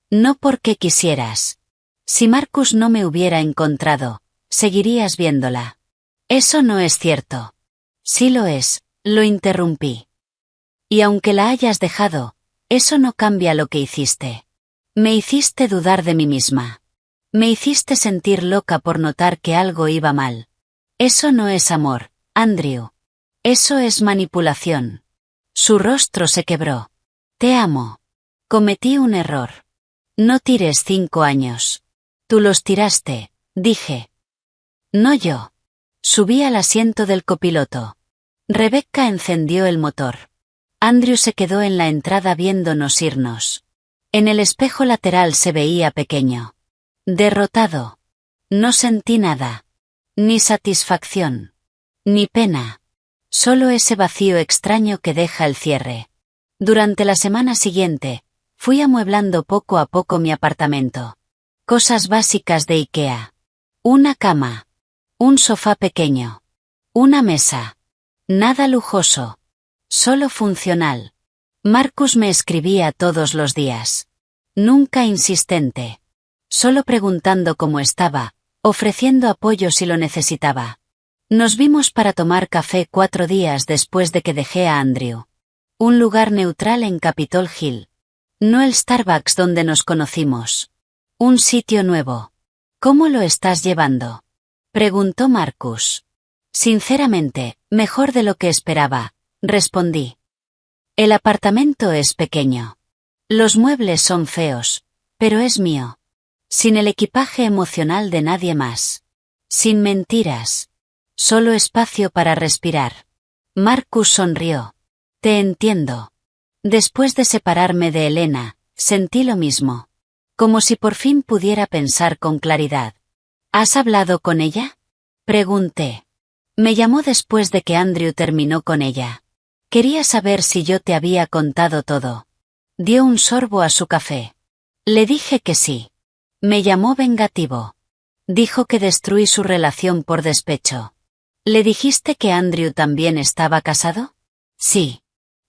No porque quisieras. Si Marcus no me hubiera encontrado, seguirías viéndola. Eso no es cierto. Sí lo es, lo interrumpí. Y aunque la hayas dejado, eso no cambia lo que hiciste. Me hiciste dudar de mí misma. Me hiciste sentir loca por notar que algo iba mal. Eso no es amor, Andrew. Eso es manipulación. Su rostro se quebró. Te amo. Cometí un error. No tires 5 años. Tú los tiraste, dije. No yo. Subí al asiento del copiloto. Rebecca encendió el motor. Andrew se quedó en la entrada viéndonos irnos. En el espejo lateral se veía pequeño. Derrotado. No sentí nada. Ni satisfacción. Ni pena. Solo ese vacío extraño que deja el cierre. Durante la semana siguiente, fui amueblando poco a poco mi apartamento. Cosas básicas de IKEA. Una cama. Un sofá pequeño. Una mesa. Nada lujoso. Solo funcional. Marcus me escribía todos los días. Nunca insistente. Solo preguntando cómo estaba, ofreciendo apoyo si lo necesitaba. Nos vimos para tomar café 4 días después de que dejé a Andrew. Un lugar neutral en Capitol Hill. No el Starbucks donde nos conocimos. Un sitio nuevo. ¿Cómo lo estás llevando? Preguntó Marcus. Sinceramente, mejor de lo que esperaba, respondí. El apartamento es pequeño. Los muebles son feos, pero es mío. Sin el equipaje emocional de nadie más. Sin mentiras. Solo espacio para respirar. Marcus sonrió. Te entiendo. Después de separarme de Elena, sentí lo mismo. Como si por fin pudiera pensar con claridad. ¿Has hablado con ella? Pregunté. Me llamó después de que Andrew terminó con ella. Quería saber si yo te había contado todo. Dio un sorbo a su café. Le dije que sí. Me llamó vengativo. Dijo que destruí su relación por despecho. ¿Le dijiste que Andrew también estaba casado? Sí.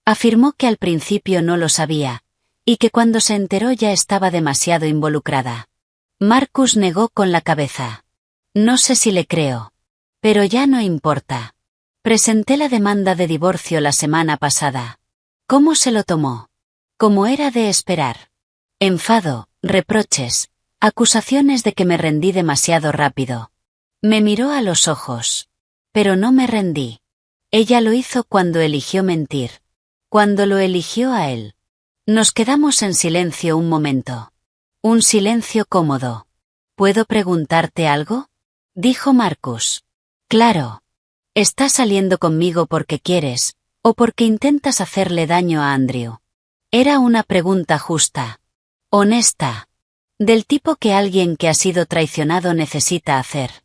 Afirmó que al principio no lo sabía, y que cuando se enteró ya estaba demasiado involucrada. Marcus negó con la cabeza. No sé si le creo. Pero ya no importa. Presenté la demanda de divorcio la semana pasada. ¿Cómo se lo tomó? Como era de esperar. Enfado, reproches, acusaciones de que me rendí demasiado rápido. Me miró a los ojos. Pero no me rendí. Ella lo hizo cuando eligió mentir. Cuando lo eligió a él. Nos quedamos en silencio un momento. Un silencio cómodo. ¿Puedo preguntarte algo? Dijo Marcus. Claro. ¿Estás saliendo conmigo porque quieres, o porque intentas hacerle daño a Andrew? Era una pregunta justa. Honesta. Del tipo que alguien que ha sido traicionado necesita hacer.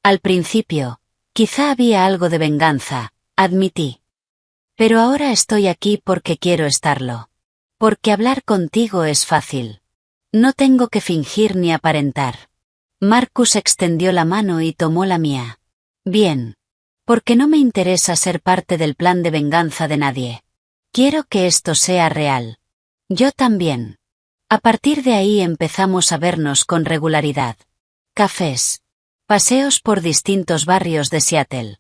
Al principio, quizá había algo de venganza, admití. Pero ahora estoy aquí porque quiero estarlo. Porque hablar contigo es fácil. No tengo que fingir ni aparentar. Marcus extendió la mano y tomó la mía. Bien. Porque no me interesa ser parte del plan de venganza de nadie. Quiero que esto sea real. Yo también. A partir de ahí empezamos a vernos con regularidad. Cafés. Paseos por distintos barrios de Seattle.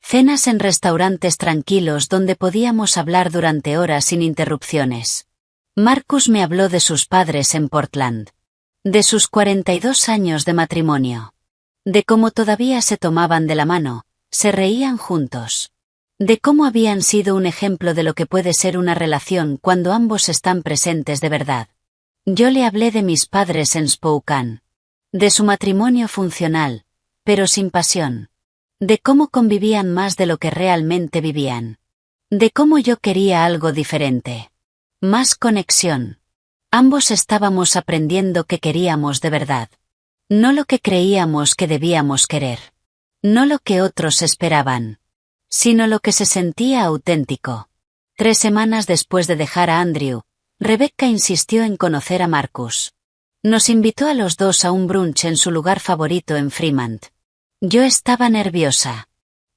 Cenas en restaurantes tranquilos donde podíamos hablar durante horas sin interrupciones. Marcus me habló de sus padres en Portland. De sus 42 años de matrimonio. De cómo todavía se tomaban de la mano, se reían juntos. De cómo habían sido un ejemplo de lo que puede ser una relación cuando ambos están presentes de verdad. Yo le hablé de mis padres en Spokane. De su matrimonio funcional, pero sin pasión. De cómo convivían más de lo que realmente vivían. De cómo yo quería algo diferente. Más conexión. Ambos estábamos aprendiendo que queríamos de verdad. No lo que creíamos que debíamos querer. No lo que otros esperaban. Sino lo que se sentía auténtico. 3 semanas después de dejar a Andrew, Rebecca insistió en conocer a Marcus. Nos invitó a los dos a un brunch en su lugar favorito en Fremont. Yo estaba nerviosa.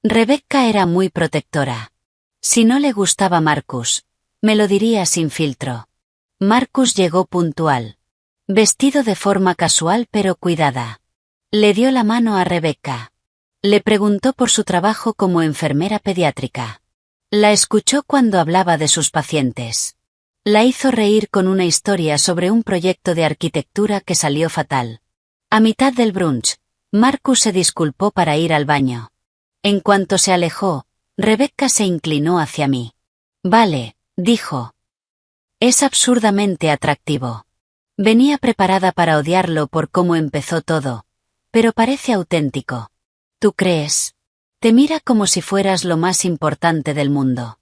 Rebecca era muy protectora. Si no le gustaba Marcus, me lo diría sin filtro. Marcus llegó puntual. Vestido de forma casual pero cuidada. Le dio la mano a Rebecca. Le preguntó por su trabajo como enfermera pediátrica. La escuchó cuando hablaba de sus pacientes. La hizo reír con una historia sobre un proyecto de arquitectura que salió fatal. A mitad del brunch, Marcus se disculpó para ir al baño. En cuanto se alejó, Rebecca se inclinó hacia mí. Vale, dijo. Es absurdamente atractivo. Venía preparada para odiarlo por cómo empezó todo, pero parece auténtico. ¿Tú crees? Te mira como si fueras lo más importante del mundo.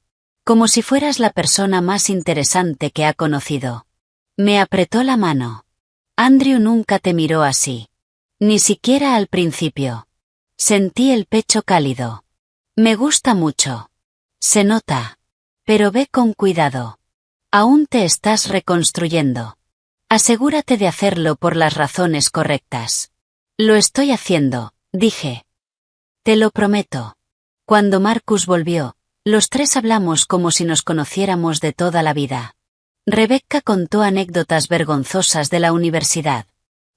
Como si fueras la persona más interesante que ha conocido. Me apretó la mano. Andrew nunca te miró así. Ni siquiera al principio. Sentí el pecho cálido. Me gusta mucho. Se nota. Pero ve con cuidado. Aún te estás reconstruyendo. Asegúrate de hacerlo por las razones correctas. Lo estoy haciendo, dije. Te lo prometo. Cuando Marcus volvió, los tres hablamos como si nos conociéramos de toda la vida. Rebecca contó anécdotas vergonzosas de la universidad.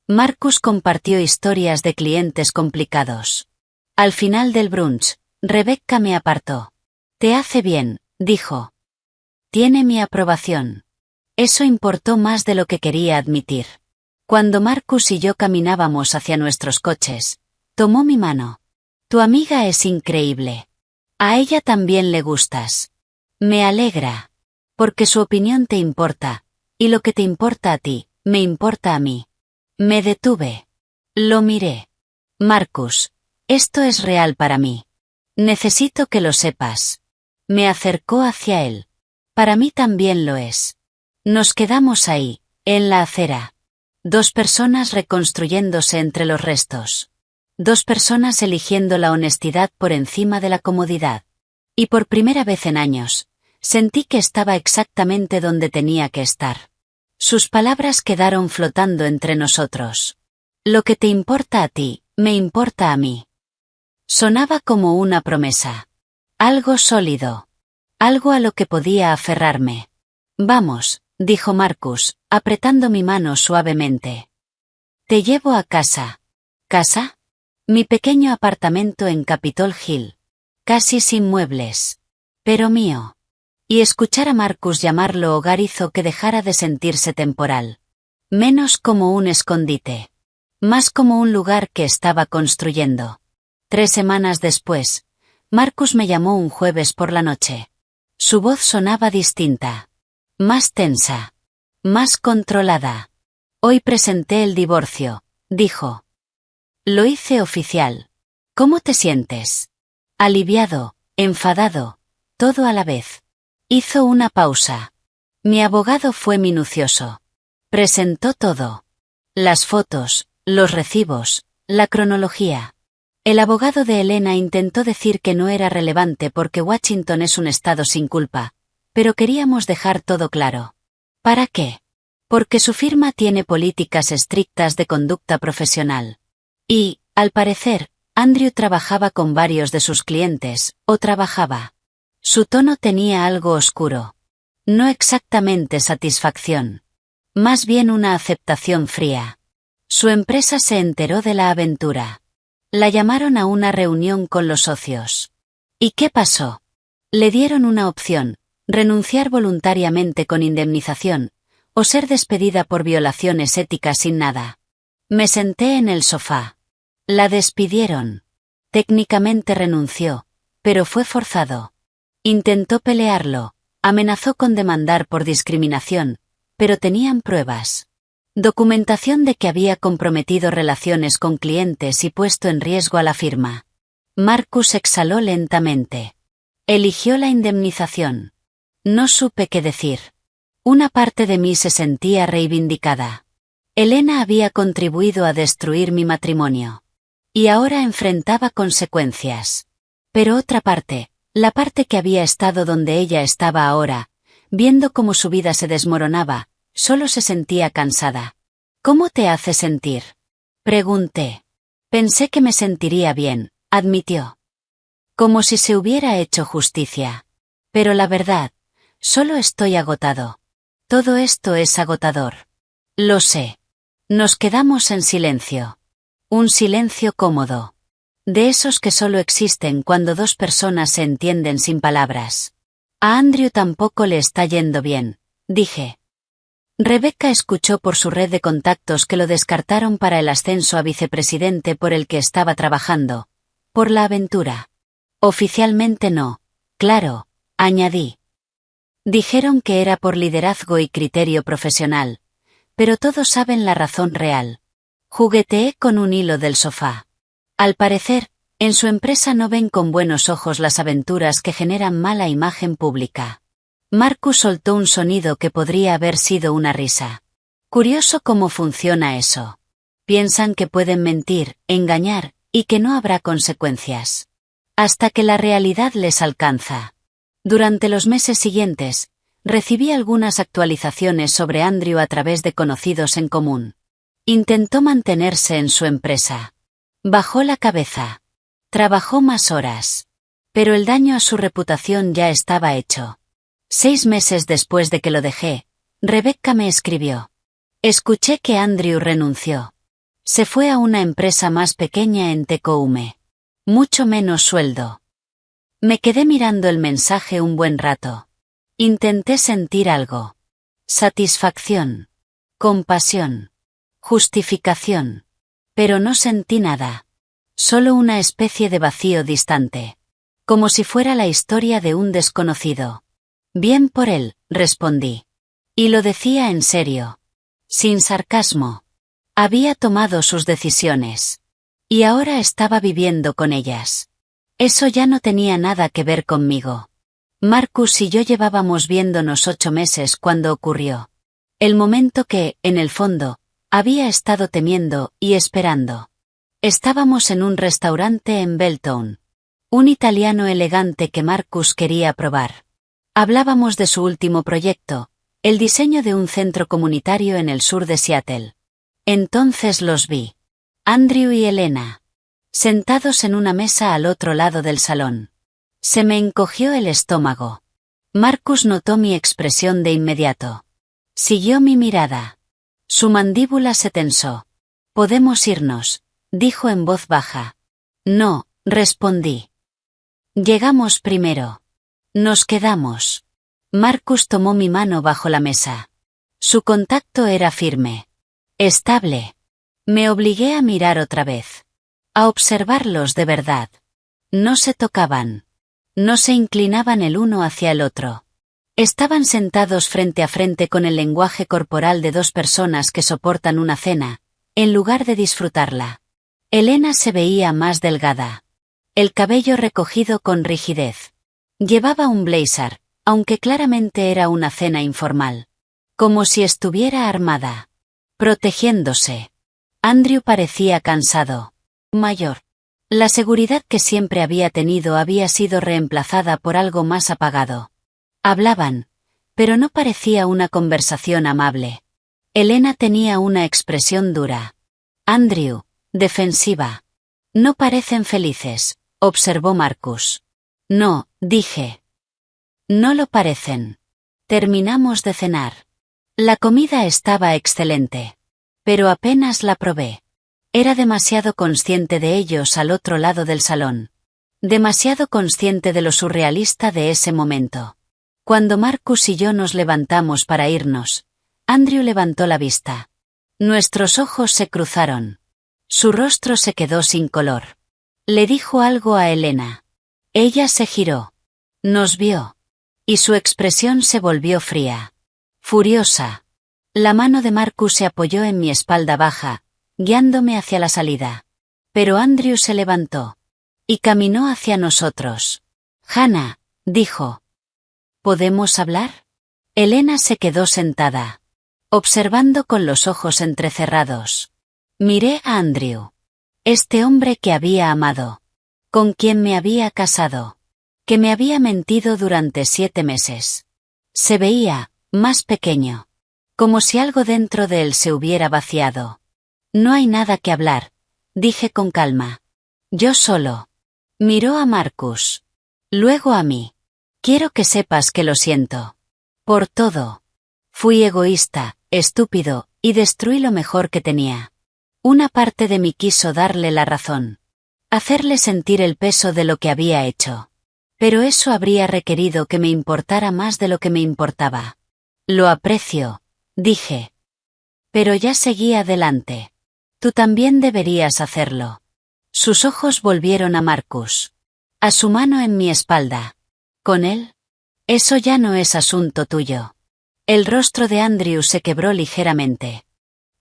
Marcus compartió historias de clientes complicados. Al final del brunch, Rebecca me apartó. Te hace bien, dijo. Tiene mi aprobación. Eso importó más de lo que quería admitir. Cuando Marcus y yo caminábamos hacia nuestros coches, tomó mi mano. Tu amiga es increíble. A ella también le gustas. Me alegra. Porque su opinión te importa, y lo que te importa a ti, me importa a mí. Me detuve. Lo miré. Marcus, esto es real para mí. Necesito que lo sepas. Me acercó hacia él. Para mí también lo es. Nos quedamos ahí, en la acera. 2 personas reconstruyéndose entre los restos. 2 personas eligiendo la honestidad por encima de la comodidad. Y por primera vez en años, sentí que estaba exactamente donde tenía que estar. Sus palabras quedaron flotando entre nosotros. Lo que te importa a ti, me importa a mí. Sonaba como una promesa. Algo sólido. Algo a lo que podía aferrarme. Vamos, dijo Marcus, apretando mi mano suavemente. Te llevo a casa. ¿Casa? Mi pequeño apartamento en Capitol Hill. Casi sin muebles. Pero mío. Y escuchar a Marcus llamarlo hogar hizo que dejara de sentirse temporal. Menos como un escondite. Más como un lugar que estaba construyendo. 3 semanas después, Marcus me llamó un jueves por la noche. Su voz sonaba distinta. Más tensa. Más controlada. Hoy presenté el divorcio, dijo. Lo hice oficial. ¿Cómo te sientes? Aliviado, enfadado, todo a la vez. Hizo una pausa. Mi abogado fue minucioso. Presentó todo. Las fotos, los recibos, la cronología. El abogado de Elena intentó decir que no era relevante porque Washington es un estado sin culpa, pero queríamos dejar todo claro. ¿Para qué? Porque su firma tiene políticas estrictas de conducta profesional. Y, al parecer, Andrew trabajaba con varios de sus clientes, o trabajaba. Su tono tenía algo oscuro. No exactamente satisfacción. Más bien una aceptación fría. Su empresa se enteró de la aventura. La llamaron a una reunión con los socios. ¿Y qué pasó? Le dieron una opción: renunciar voluntariamente con indemnización, o ser despedida por violaciones éticas sin nada. Me senté en el sofá. La despidieron. Técnicamente renunció, pero fue forzado. Intentó pelearlo, amenazó con demandar por discriminación, pero tenían pruebas. Documentación de que había comprometido relaciones con clientes y puesto en riesgo a la firma. Marcus exhaló lentamente. Eligió la indemnización. No supe qué decir. Una parte de mí se sentía reivindicada. Elena había contribuido a destruir mi matrimonio. Y ahora enfrentaba consecuencias. Pero otra parte, la parte que había estado donde ella estaba ahora, viendo cómo su vida se desmoronaba, solo se sentía cansada. ¿Cómo te hace sentir? Pregunté. Pensé que me sentiría bien, admitió. Como si se hubiera hecho justicia. Pero la verdad, solo estoy agotado. Todo esto es agotador. Lo sé. Nos quedamos en silencio. Un silencio cómodo. De esos que solo existen cuando dos personas se entienden sin palabras. A Andrew tampoco le está yendo bien, dije. Rebecca escuchó por su red de contactos que lo descartaron para el ascenso a vicepresidente por el que estaba trabajando. Por la aventura. Oficialmente no, claro, añadí. Dijeron que era por liderazgo y criterio profesional, pero todos saben la razón real. Jugueteé con un hilo del sofá. Al parecer, en su empresa no ven con buenos ojos las aventuras que generan mala imagen pública. Marcus soltó un sonido que podría haber sido una risa. Curioso cómo funciona eso. Piensan que pueden mentir, engañar, y que no habrá consecuencias. Hasta que la realidad les alcanza. Durante los meses siguientes, recibí algunas actualizaciones sobre Andrew a través de conocidos en común. Intentó mantenerse en su empresa. Bajó la cabeza. Trabajó más horas. Pero el daño a su reputación ya estaba hecho. 6 meses después de que lo dejé, Rebecca me escribió. Escuché que Andrew renunció. Se fue a una empresa más pequeña en Tecoume. Mucho menos sueldo. Me quedé mirando el mensaje un buen rato. Intenté sentir algo. Satisfacción. Compasión. Justificación. Pero no sentí nada. Solo una especie de vacío distante. Como si fuera la historia de un desconocido. Bien por él, respondí. Y lo decía en serio. Sin sarcasmo. Había tomado sus decisiones. Y ahora estaba viviendo con ellas. Eso ya no tenía nada que ver conmigo. Marcus y yo llevábamos viéndonos 8 meses cuando ocurrió. El momento que, en el fondo, había estado temiendo y esperando. Estábamos en un restaurante en Belton. Un italiano elegante que Marcus quería probar. Hablábamos de su último proyecto, el diseño de un centro comunitario en el sur de Seattle. Entonces los vi. Andrew y Elena. Sentados en una mesa al otro lado del salón. Se me encogió el estómago. Marcus notó mi expresión de inmediato. Siguió mi mirada. Su mandíbula se tensó. «Podemos irnos», dijo en voz baja. «No», respondí. «Llegamos primero. Nos quedamos». Marcus tomó mi mano bajo la mesa. Su contacto era firme. Estable. Me obligué a mirar otra vez. A observarlos de verdad. No se tocaban. No se inclinaban el uno hacia el otro. Estaban sentados frente a frente con el lenguaje corporal de dos personas que soportan una cena, en lugar de disfrutarla. Elena se veía más delgada. El cabello recogido con rigidez. Llevaba un blazer, aunque claramente era una cena informal. Como si estuviera armada. Protegiéndose. Andrew parecía cansado. Mayor. La seguridad que siempre había tenido había sido reemplazada por algo más apagado. Hablaban, pero no parecía una conversación amable. Elena tenía una expresión dura. Andrew, defensiva. No parecen felices, observó Marcus. No, dije. No lo parecen. Terminamos de cenar. La comida estaba excelente. Pero apenas la probé. Era demasiado consciente de ellos al otro lado del salón. Demasiado consciente de lo surrealista de ese momento. Cuando Marcus y yo nos levantamos para irnos, Andrew levantó la vista. Nuestros ojos se cruzaron. Su rostro se quedó sin color. Le dijo algo a Elena. Ella se giró. Nos vio. Y su expresión se volvió fría. Furiosa. La mano de Marcus se apoyó en mi espalda baja, guiándome hacia la salida. Pero Andrew se levantó. Y caminó hacia nosotros. Hannah, dijo. ¿Podemos hablar? Elena se quedó sentada, observando con los ojos entrecerrados. Miré a Andrew. Este hombre que había amado. Con quien me había casado. Que me había mentido durante 7 meses. Se veía, más pequeño. Como si algo dentro de él se hubiera vaciado. No hay nada que hablar, dije con calma. Yo solo. Miró a Marcus. Luego a mí. Quiero que sepas que lo siento. Por todo. Fui egoísta, estúpido, y destruí lo mejor que tenía. Una parte de mí quiso darle la razón. Hacerle sentir el peso de lo que había hecho. Pero eso habría requerido que me importara más de lo que me importaba. Lo aprecio, dije. Pero ya seguí adelante. Tú también deberías hacerlo. Sus ojos volvieron a Marcus. A su mano en mi espalda. ¿Con él? Eso ya no es asunto tuyo. El rostro de Andrew se quebró ligeramente.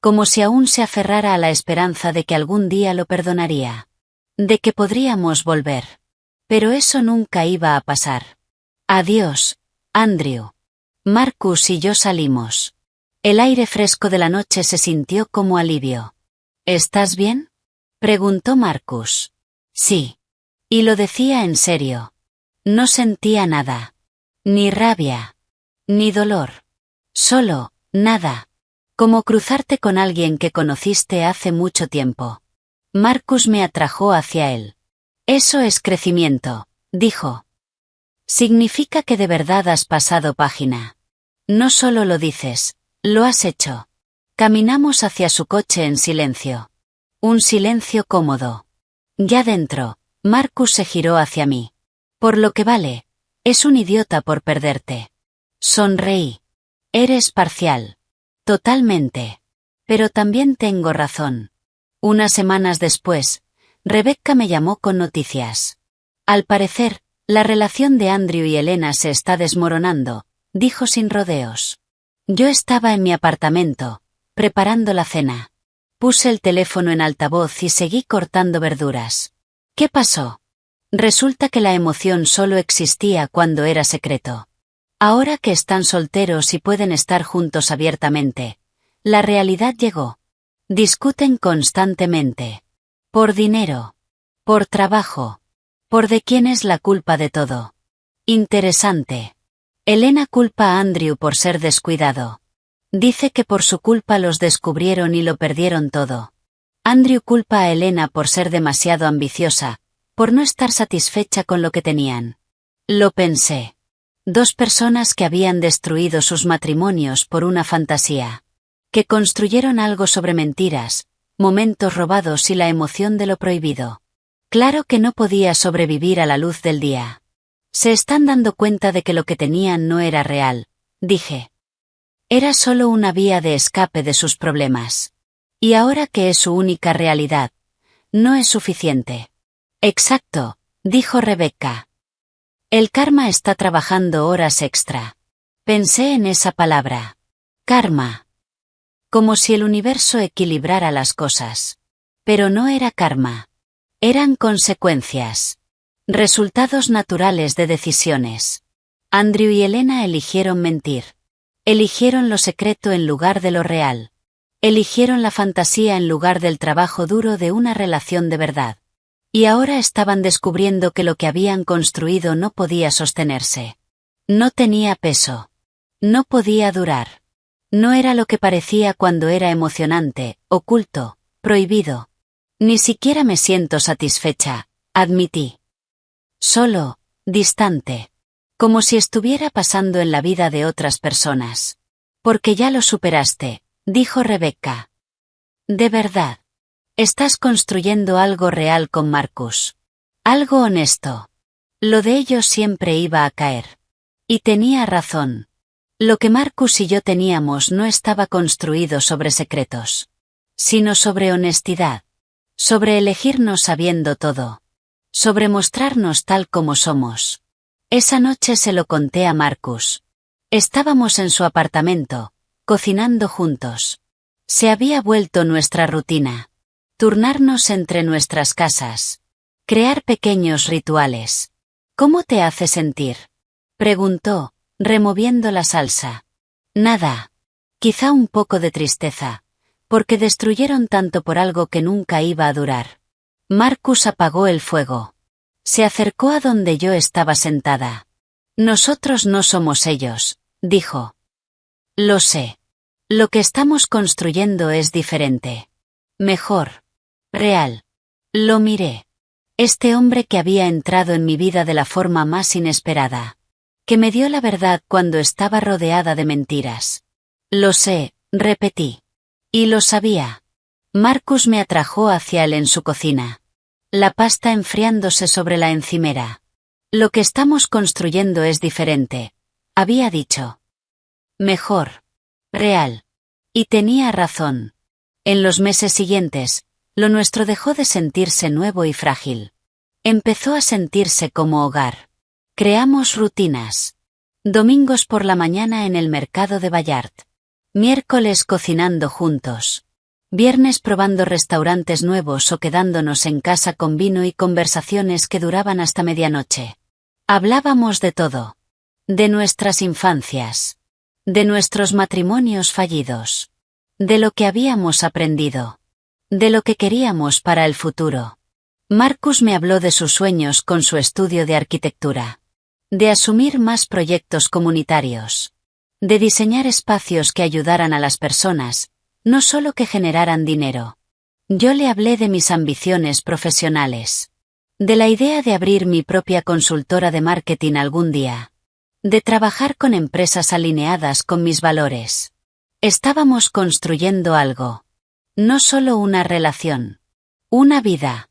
Como si aún se aferrara a la esperanza de que algún día lo perdonaría. De que podríamos volver. Pero eso nunca iba a pasar. Adiós, Andrew. Marcus y yo salimos. El aire fresco de la noche se sintió como alivio. ¿Estás bien? Preguntó Marcus. Sí. Y lo decía en serio. No sentía nada. Ni rabia. Ni dolor. Solo, nada. Como cruzarte con alguien que conociste hace mucho tiempo. Marcus me atrajo hacia él. Eso es crecimiento, dijo. Significa que de verdad has pasado página. No solo lo dices, lo has hecho. Caminamos hacia su coche en silencio. Un silencio cómodo. Ya dentro, Marcus se giró hacia mí. Por lo que vale, es un idiota por perderte. Sonreí. Eres parcial. Totalmente. Pero también tengo razón. Unas semanas después, Rebecca me llamó con noticias. Al parecer, la relación de Andrew y Elena se está desmoronando, dijo sin rodeos. Yo estaba en mi apartamento, preparando la cena. Puse el teléfono en altavoz y seguí cortando verduras. ¿Qué pasó? Resulta que la emoción solo existía cuando era secreto. Ahora que están solteros y pueden estar juntos abiertamente, la realidad llegó. Discuten constantemente. Por dinero. Por trabajo. Por de quién es la culpa de todo. Interesante. Elena culpa a Andrew por ser descuidado. Dice que por su culpa los descubrieron y lo perdieron todo. Andrew culpa a Elena por ser demasiado ambiciosa, por no estar satisfecha con lo que tenían. Lo pensé. 2 personas que habían destruido sus matrimonios por una fantasía. Que construyeron algo sobre mentiras, momentos robados y la emoción de lo prohibido. Claro que no podía sobrevivir a la luz del día. Se están dando cuenta de que lo que tenían no era real, dije. Era solo una vía de escape de sus problemas. Y ahora que es su única realidad, no es suficiente. Exacto, dijo Rebecca. El karma está trabajando horas extra. Pensé en esa palabra. Karma. Como si el universo equilibrara las cosas. Pero no era karma. Eran consecuencias. Resultados naturales de decisiones. Andrew y Elena eligieron mentir. Eligieron lo secreto en lugar de lo real. Eligieron la fantasía en lugar del trabajo duro de una relación de verdad. Y ahora estaban descubriendo que lo que habían construido no podía sostenerse. No tenía peso. No podía durar. No era lo que parecía cuando era emocionante, oculto, prohibido. Ni siquiera me siento satisfecha, admití. Solo, distante. Como si estuviera pasando en la vida de otras personas. Porque ya lo superaste, dijo Rebecca. De verdad. Estás construyendo algo real con Marcus. Algo honesto. Lo de ellos siempre iba a caer. Y tenía razón. Lo que Marcus y yo teníamos no estaba construido sobre secretos, sino sobre honestidad. Sobre elegirnos sabiendo todo. Sobre mostrarnos tal como somos. Esa noche se lo conté a Marcus. Estábamos en su apartamento, cocinando juntos. Se había vuelto nuestra rutina. Turnarnos entre nuestras casas. Crear pequeños rituales. ¿Cómo te hace sentir? Preguntó, removiendo la salsa. Nada. Quizá un poco de tristeza. Porque destruyeron tanto por algo que nunca iba a durar. Marcus apagó el fuego. Se acercó a donde yo estaba sentada. Nosotros no somos ellos, dijo. Lo sé. Lo que estamos construyendo es diferente. Mejor. Real. Lo miré. Este hombre que había entrado en mi vida de la forma más inesperada. Que me dio la verdad cuando estaba rodeada de mentiras. Lo sé, repetí. Y lo sabía. Marcus me atrajo hacia él en su cocina. La pasta enfriándose sobre la encimera. Lo que estamos construyendo es diferente, había dicho. Mejor. Real. Y tenía razón. En los meses siguientes, lo nuestro dejó de sentirse nuevo y frágil. Empezó a sentirse como hogar. Creamos rutinas. Domingos por la mañana en el mercado de Ballard. Miércoles cocinando juntos. Viernes probando restaurantes nuevos o quedándonos en casa con vino y conversaciones que duraban hasta medianoche. Hablábamos de todo. De nuestras infancias. De nuestros matrimonios fallidos. De lo que habíamos aprendido. De lo que queríamos para el futuro. Marcus me habló de sus sueños con su estudio de arquitectura. De asumir más proyectos comunitarios. De diseñar espacios que ayudaran a las personas, no solo que generaran dinero. Yo le hablé de mis ambiciones profesionales. De la idea de abrir mi propia consultora de marketing algún día. De trabajar con empresas alineadas con mis valores. Estábamos construyendo algo. No solo una relación. Una vida.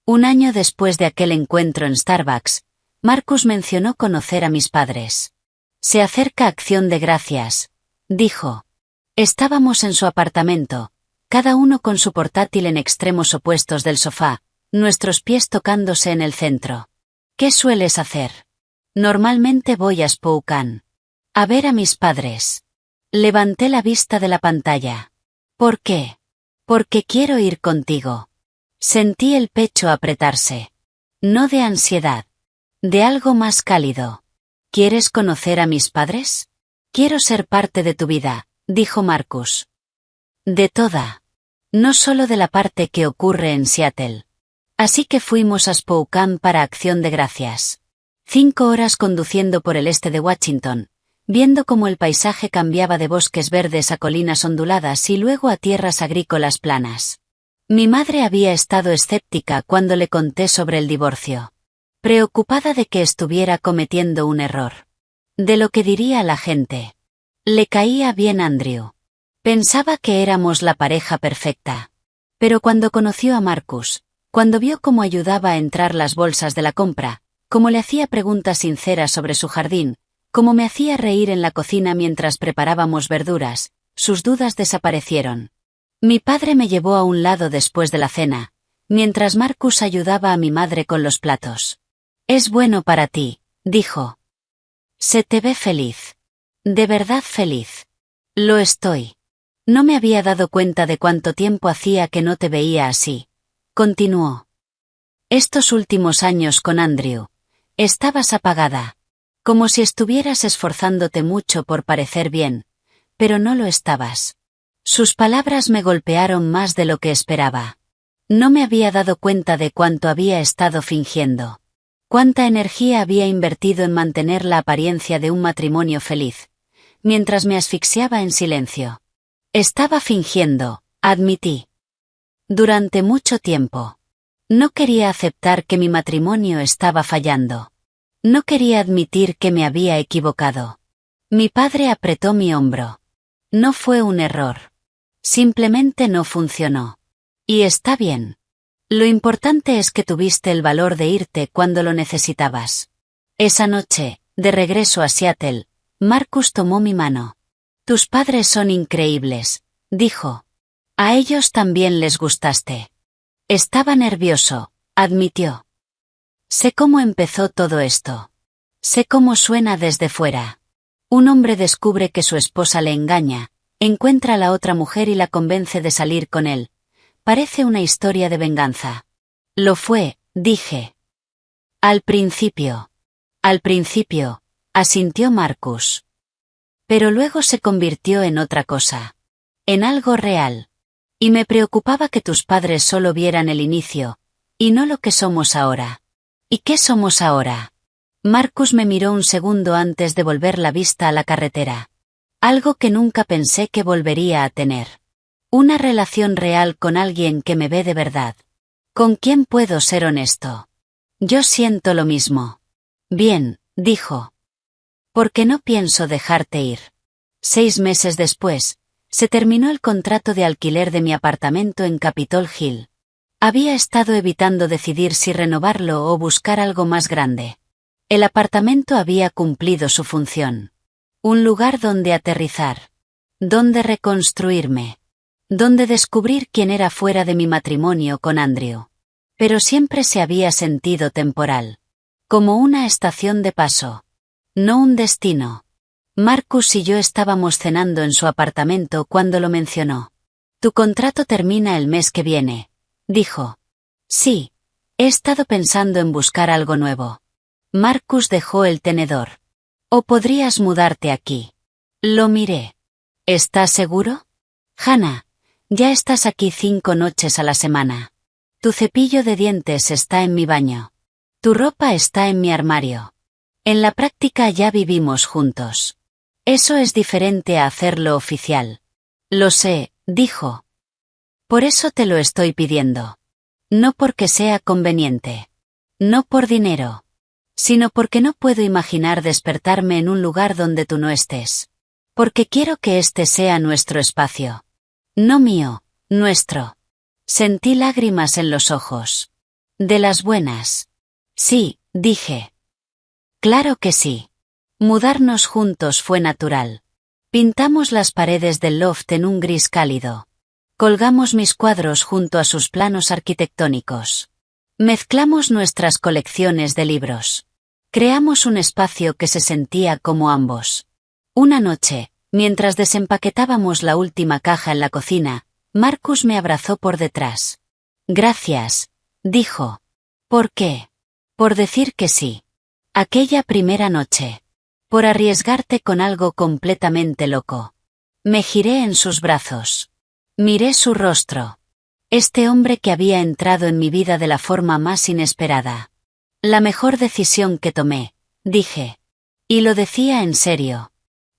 Un año después de aquel encuentro en Starbucks, Marcus mencionó conocer a mis padres. Se acerca Acción de Gracias, dijo. Estábamos en su apartamento, cada uno con su portátil en extremos opuestos del sofá, nuestros pies tocándose en el centro. ¿Qué sueles hacer? Normalmente voy a Spokane. A ver a mis padres. Levanté la vista de la pantalla. ¿Por qué? Porque quiero ir contigo. Sentí el pecho apretarse. No de ansiedad. De algo más cálido. ¿Quieres conocer a mis padres? Quiero ser parte de tu vida, dijo Marcus. De toda. No solo de la parte que ocurre en Seattle. Así que fuimos a Spokane para Acción de Gracias. 5 horas conduciendo por el este de Washington, viendo cómo el paisaje cambiaba de bosques verdes a colinas onduladas y luego a tierras agrícolas planas. Mi madre había estado escéptica cuando le conté sobre el divorcio. Preocupada de que estuviera cometiendo un error. De lo que diría la gente. Le caía bien Andrew. Pensaba que éramos la pareja perfecta. Pero cuando conoció a Marcus, cuando vio cómo ayudaba a entrar las bolsas de la compra, cómo le hacía preguntas sinceras sobre su jardín, cómo me hacía reír en la cocina mientras preparábamos verduras, sus dudas desaparecieron. Mi padre me llevó a un lado después de la cena, mientras Marcus ayudaba a mi madre con los platos. Es bueno para ti, dijo. Se te ve feliz. De verdad feliz. Lo estoy. No me había dado cuenta de cuánto tiempo hacía que no te veía así. Continuó. Estos últimos años con Andrew. Estabas apagada. Como si estuvieras esforzándote mucho por parecer bien, pero no lo estabas. Sus palabras me golpearon más de lo que esperaba. No me había dado cuenta de cuánto había estado fingiendo. Cuánta energía había invertido en mantener la apariencia de un matrimonio feliz, mientras me asfixiaba en silencio. Estaba fingiendo, admití. Durante mucho tiempo. No quería aceptar que mi matrimonio estaba fallando. No quería admitir que me había equivocado. Mi padre apretó mi hombro. No fue un error. Simplemente no funcionó. Y está bien. Lo importante es que tuviste el valor de irte cuando lo necesitabas. Esa noche, de regreso a Seattle, Marcus tomó mi mano. Tus padres son increíbles, dijo. A ellos también les gustaste. Estaba nervioso, admitió. Sé cómo empezó todo esto. Sé cómo suena desde fuera. Un hombre descubre que su esposa le engaña, encuentra a la otra mujer y la convence de salir con él. Parece una historia de venganza. Lo fue, dije. Al principio, asintió Marcus. Pero luego se convirtió en otra cosa. En algo real. Y me preocupaba que tus padres solo vieran el inicio, y no lo que somos ahora. ¿Y qué somos ahora? Marcus me miró un segundo antes de volver la vista a la carretera. Algo que nunca pensé que volvería a tener. Una relación real con alguien que me ve de verdad. ¿Con quién puedo ser honesto? Yo siento lo mismo. Bien, dijo. Porque no pienso dejarte ir. 6 meses después, se terminó el contrato de alquiler de mi apartamento en Capitol Hill. Había estado evitando decidir si renovarlo o buscar algo más grande. El apartamento había cumplido su función. Un lugar donde aterrizar. Donde reconstruirme. Donde descubrir quién era fuera de mi matrimonio con Andrew. Pero siempre se había sentido temporal. Como una estación de paso. No un destino. Marcus y yo estábamos cenando en su apartamento cuando lo mencionó. Tu contrato termina el mes que viene, dijo. Sí, he estado pensando en buscar algo nuevo. Marcus dejó el tenedor. ¿O podrías mudarte aquí? Lo miré. ¿Estás seguro? Hannah, ya estás aquí 5 noches a la semana. Tu cepillo de dientes está en mi baño. Tu ropa está en mi armario. En la práctica ya vivimos juntos. Eso es diferente a hacerlo oficial. Lo sé, dijo. Por eso te lo estoy pidiendo. No porque sea conveniente. No por dinero. Sino porque no puedo imaginar despertarme en un lugar donde tú no estés. Porque quiero que este sea nuestro espacio. No mío, nuestro. Sentí lágrimas en los ojos. De las buenas. Sí, dije. Claro que sí. Mudarnos juntos fue natural. Pintamos las paredes del loft en un gris cálido. Colgamos mis cuadros junto a sus planos arquitectónicos. Mezclamos nuestras colecciones de libros. Creamos un espacio que se sentía como ambos. Una noche, mientras desempaquetábamos la última caja en la cocina, Marcus me abrazó por detrás. Gracias, dijo. ¿Por qué? Por decir que sí. Aquella primera noche. Por arriesgarte con algo completamente loco. Me giré en sus brazos. Miré su rostro. Este hombre que había entrado en mi vida de la forma más inesperada. La mejor decisión que tomé, dije. Y lo decía en serio.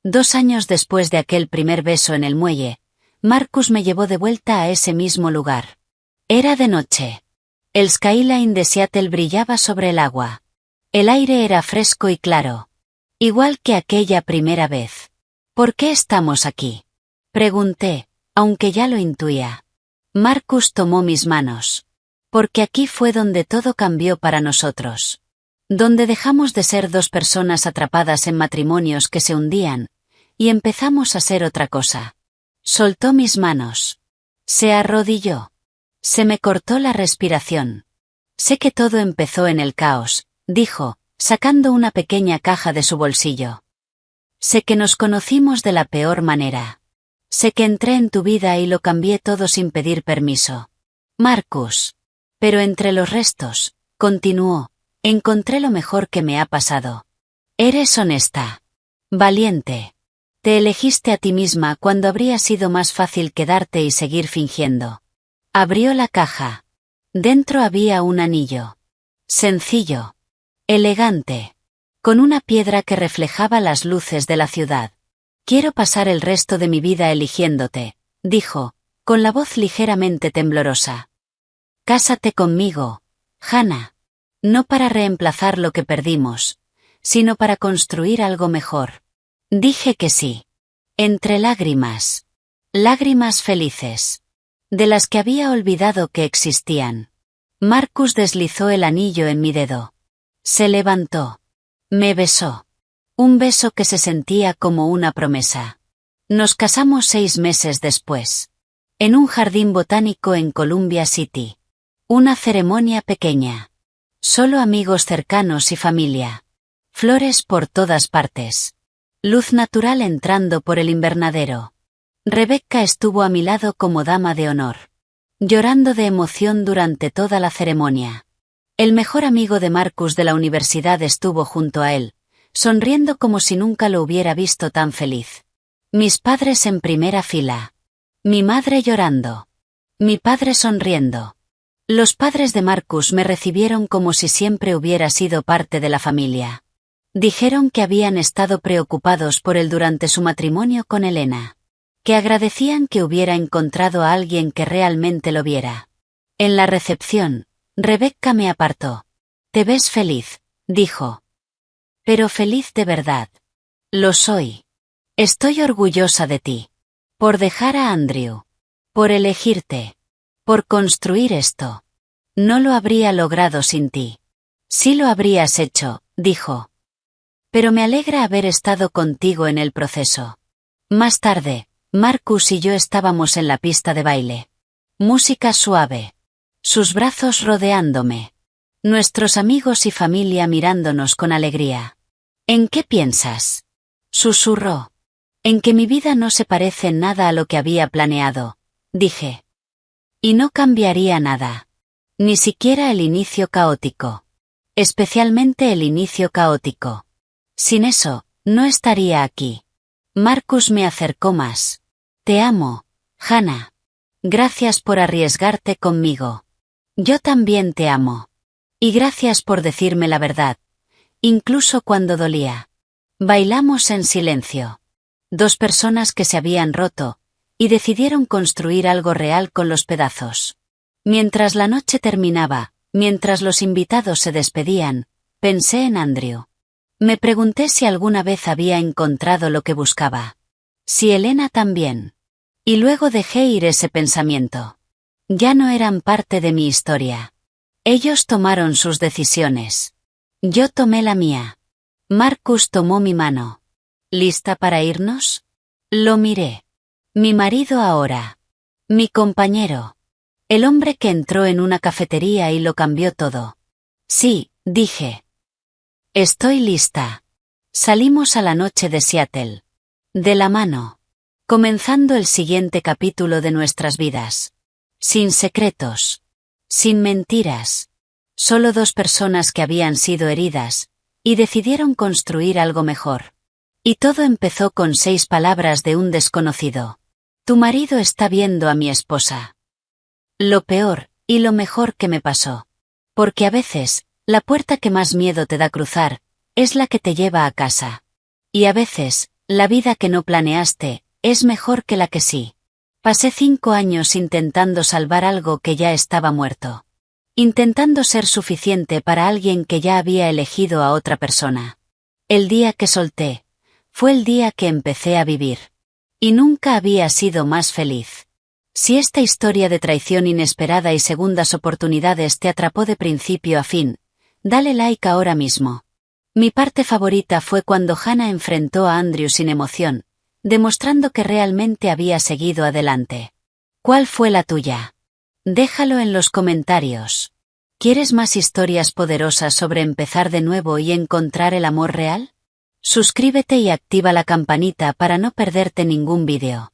2 años después de aquel primer beso en el muelle, Marcus me llevó de vuelta a ese mismo lugar. Era de noche. El skyline de Seattle brillaba sobre el agua. El aire era fresco y claro. Igual que aquella primera vez. ¿Por qué estamos aquí? Pregunté, aunque ya lo intuía. Marcus tomó mis manos. Porque aquí fue donde todo cambió para nosotros. Donde dejamos de ser 2 personas atrapadas en matrimonios que se hundían, y empezamos a ser otra cosa. Soltó mis manos. Se arrodilló. Se me cortó la respiración. Sé que todo empezó en el caos, dijo, sacando una pequeña caja de su bolsillo. Sé que nos conocimos de la peor manera. Sé que entré en tu vida y lo cambié todo sin pedir permiso. Marcus. Pero entre los restos, continuó, encontré lo mejor que me ha pasado. Eres honesta. Valiente. Te elegiste a ti misma cuando habría sido más fácil quedarte y seguir fingiendo. Abrió la caja. Dentro había un anillo. Sencillo. Elegante. Con una piedra que reflejaba las luces de la ciudad. Quiero pasar el resto de mi vida eligiéndote, dijo, con la voz ligeramente temblorosa. Cásate conmigo, Hannah. No para reemplazar lo que perdimos, sino para construir algo mejor. Dije que sí. Entre lágrimas. Lágrimas felices. De las que había olvidado que existían. Marcus deslizó el anillo en mi dedo. Se levantó. Me besó. Un beso que se sentía como una promesa. Nos casamos 6 meses después. En un jardín botánico en Columbia City. Una ceremonia pequeña. Solo amigos cercanos y familia. Flores por todas partes. Luz natural entrando por el invernadero. Rebecca estuvo a mi lado como dama de honor. Llorando de emoción durante toda la ceremonia. El mejor amigo de Marcus de la universidad estuvo junto a él, sonriendo como si nunca lo hubiera visto tan feliz. Mis padres en primera fila. Mi madre llorando. Mi padre sonriendo. Los padres de Marcus me recibieron como si siempre hubiera sido parte de la familia. Dijeron que habían estado preocupados por él durante su matrimonio con Elena. Que agradecían que hubiera encontrado a alguien que realmente lo viera. En la recepción, Rebecca me apartó. «Te ves feliz», dijo. «Pero feliz de verdad». «Lo soy. Estoy orgullosa de ti. Por dejar a Andrew. Por elegirte. Por construir esto. No lo habría logrado sin ti». «Sí lo habrías hecho», dijo. «Pero me alegra haber estado contigo en el proceso». Más tarde, Marcus y yo estábamos en la pista de baile. Música suave. Sus brazos rodeándome. Nuestros amigos y familia mirándonos con alegría. «¿En qué piensas?», susurró. «En que mi vida no se parece en nada a lo que había planeado», dije. «Y no cambiaría nada. Ni siquiera el inicio caótico. Especialmente el inicio caótico. Sin eso, no estaría aquí». Marcus me acercó más. «Te amo, Hannah. Gracias por arriesgarte conmigo. Yo también te amo. Y gracias por decirme la verdad, incluso cuando dolía». Bailamos en silencio. 2 personas que se habían roto, y decidieron construir algo real con los pedazos. Mientras la noche terminaba, mientras los invitados se despedían, pensé en Andrew. Me pregunté si alguna vez había encontrado lo que buscaba. Si Elena también. Y luego dejé ir ese pensamiento. Ya no eran parte de mi historia. Ellos tomaron sus decisiones. Yo tomé la mía. Marcus tomó mi mano. ¿Lista para irnos? Lo miré. Mi marido ahora. Mi compañero. El hombre que entró en una cafetería y lo cambió todo. Sí, dije. Estoy lista. Salimos a la noche de Seattle. De la mano. Comenzando el siguiente capítulo de nuestras vidas. Sin secretos. Sin mentiras. Solo 2 personas que habían sido heridas, y decidieron construir algo mejor. Y todo empezó con 6 palabras de un desconocido. «Tu marido está viendo a mi esposa». Lo peor, y lo mejor que me pasó. Porque a veces, la puerta que más miedo te da cruzar, es la que te lleva a casa. Y a veces, la vida que no planeaste, es mejor que la que sí. Pasé 5 años intentando salvar algo que ya estaba muerto. Intentando ser suficiente para alguien que ya había elegido a otra persona. El día que solté, fue el día que empecé a vivir. Y nunca había sido más feliz. Si esta historia de traición inesperada y segundas oportunidades te atrapó de principio a fin, dale like ahora mismo. Mi parte favorita fue cuando Hannah enfrentó a Andrew sin emoción, demostrando que realmente había seguido adelante. ¿Cuál fue la tuya? Déjalo en los comentarios. ¿Quieres más historias poderosas sobre empezar de nuevo y encontrar el amor real? Suscríbete y activa la campanita para no perderte ningún vídeo.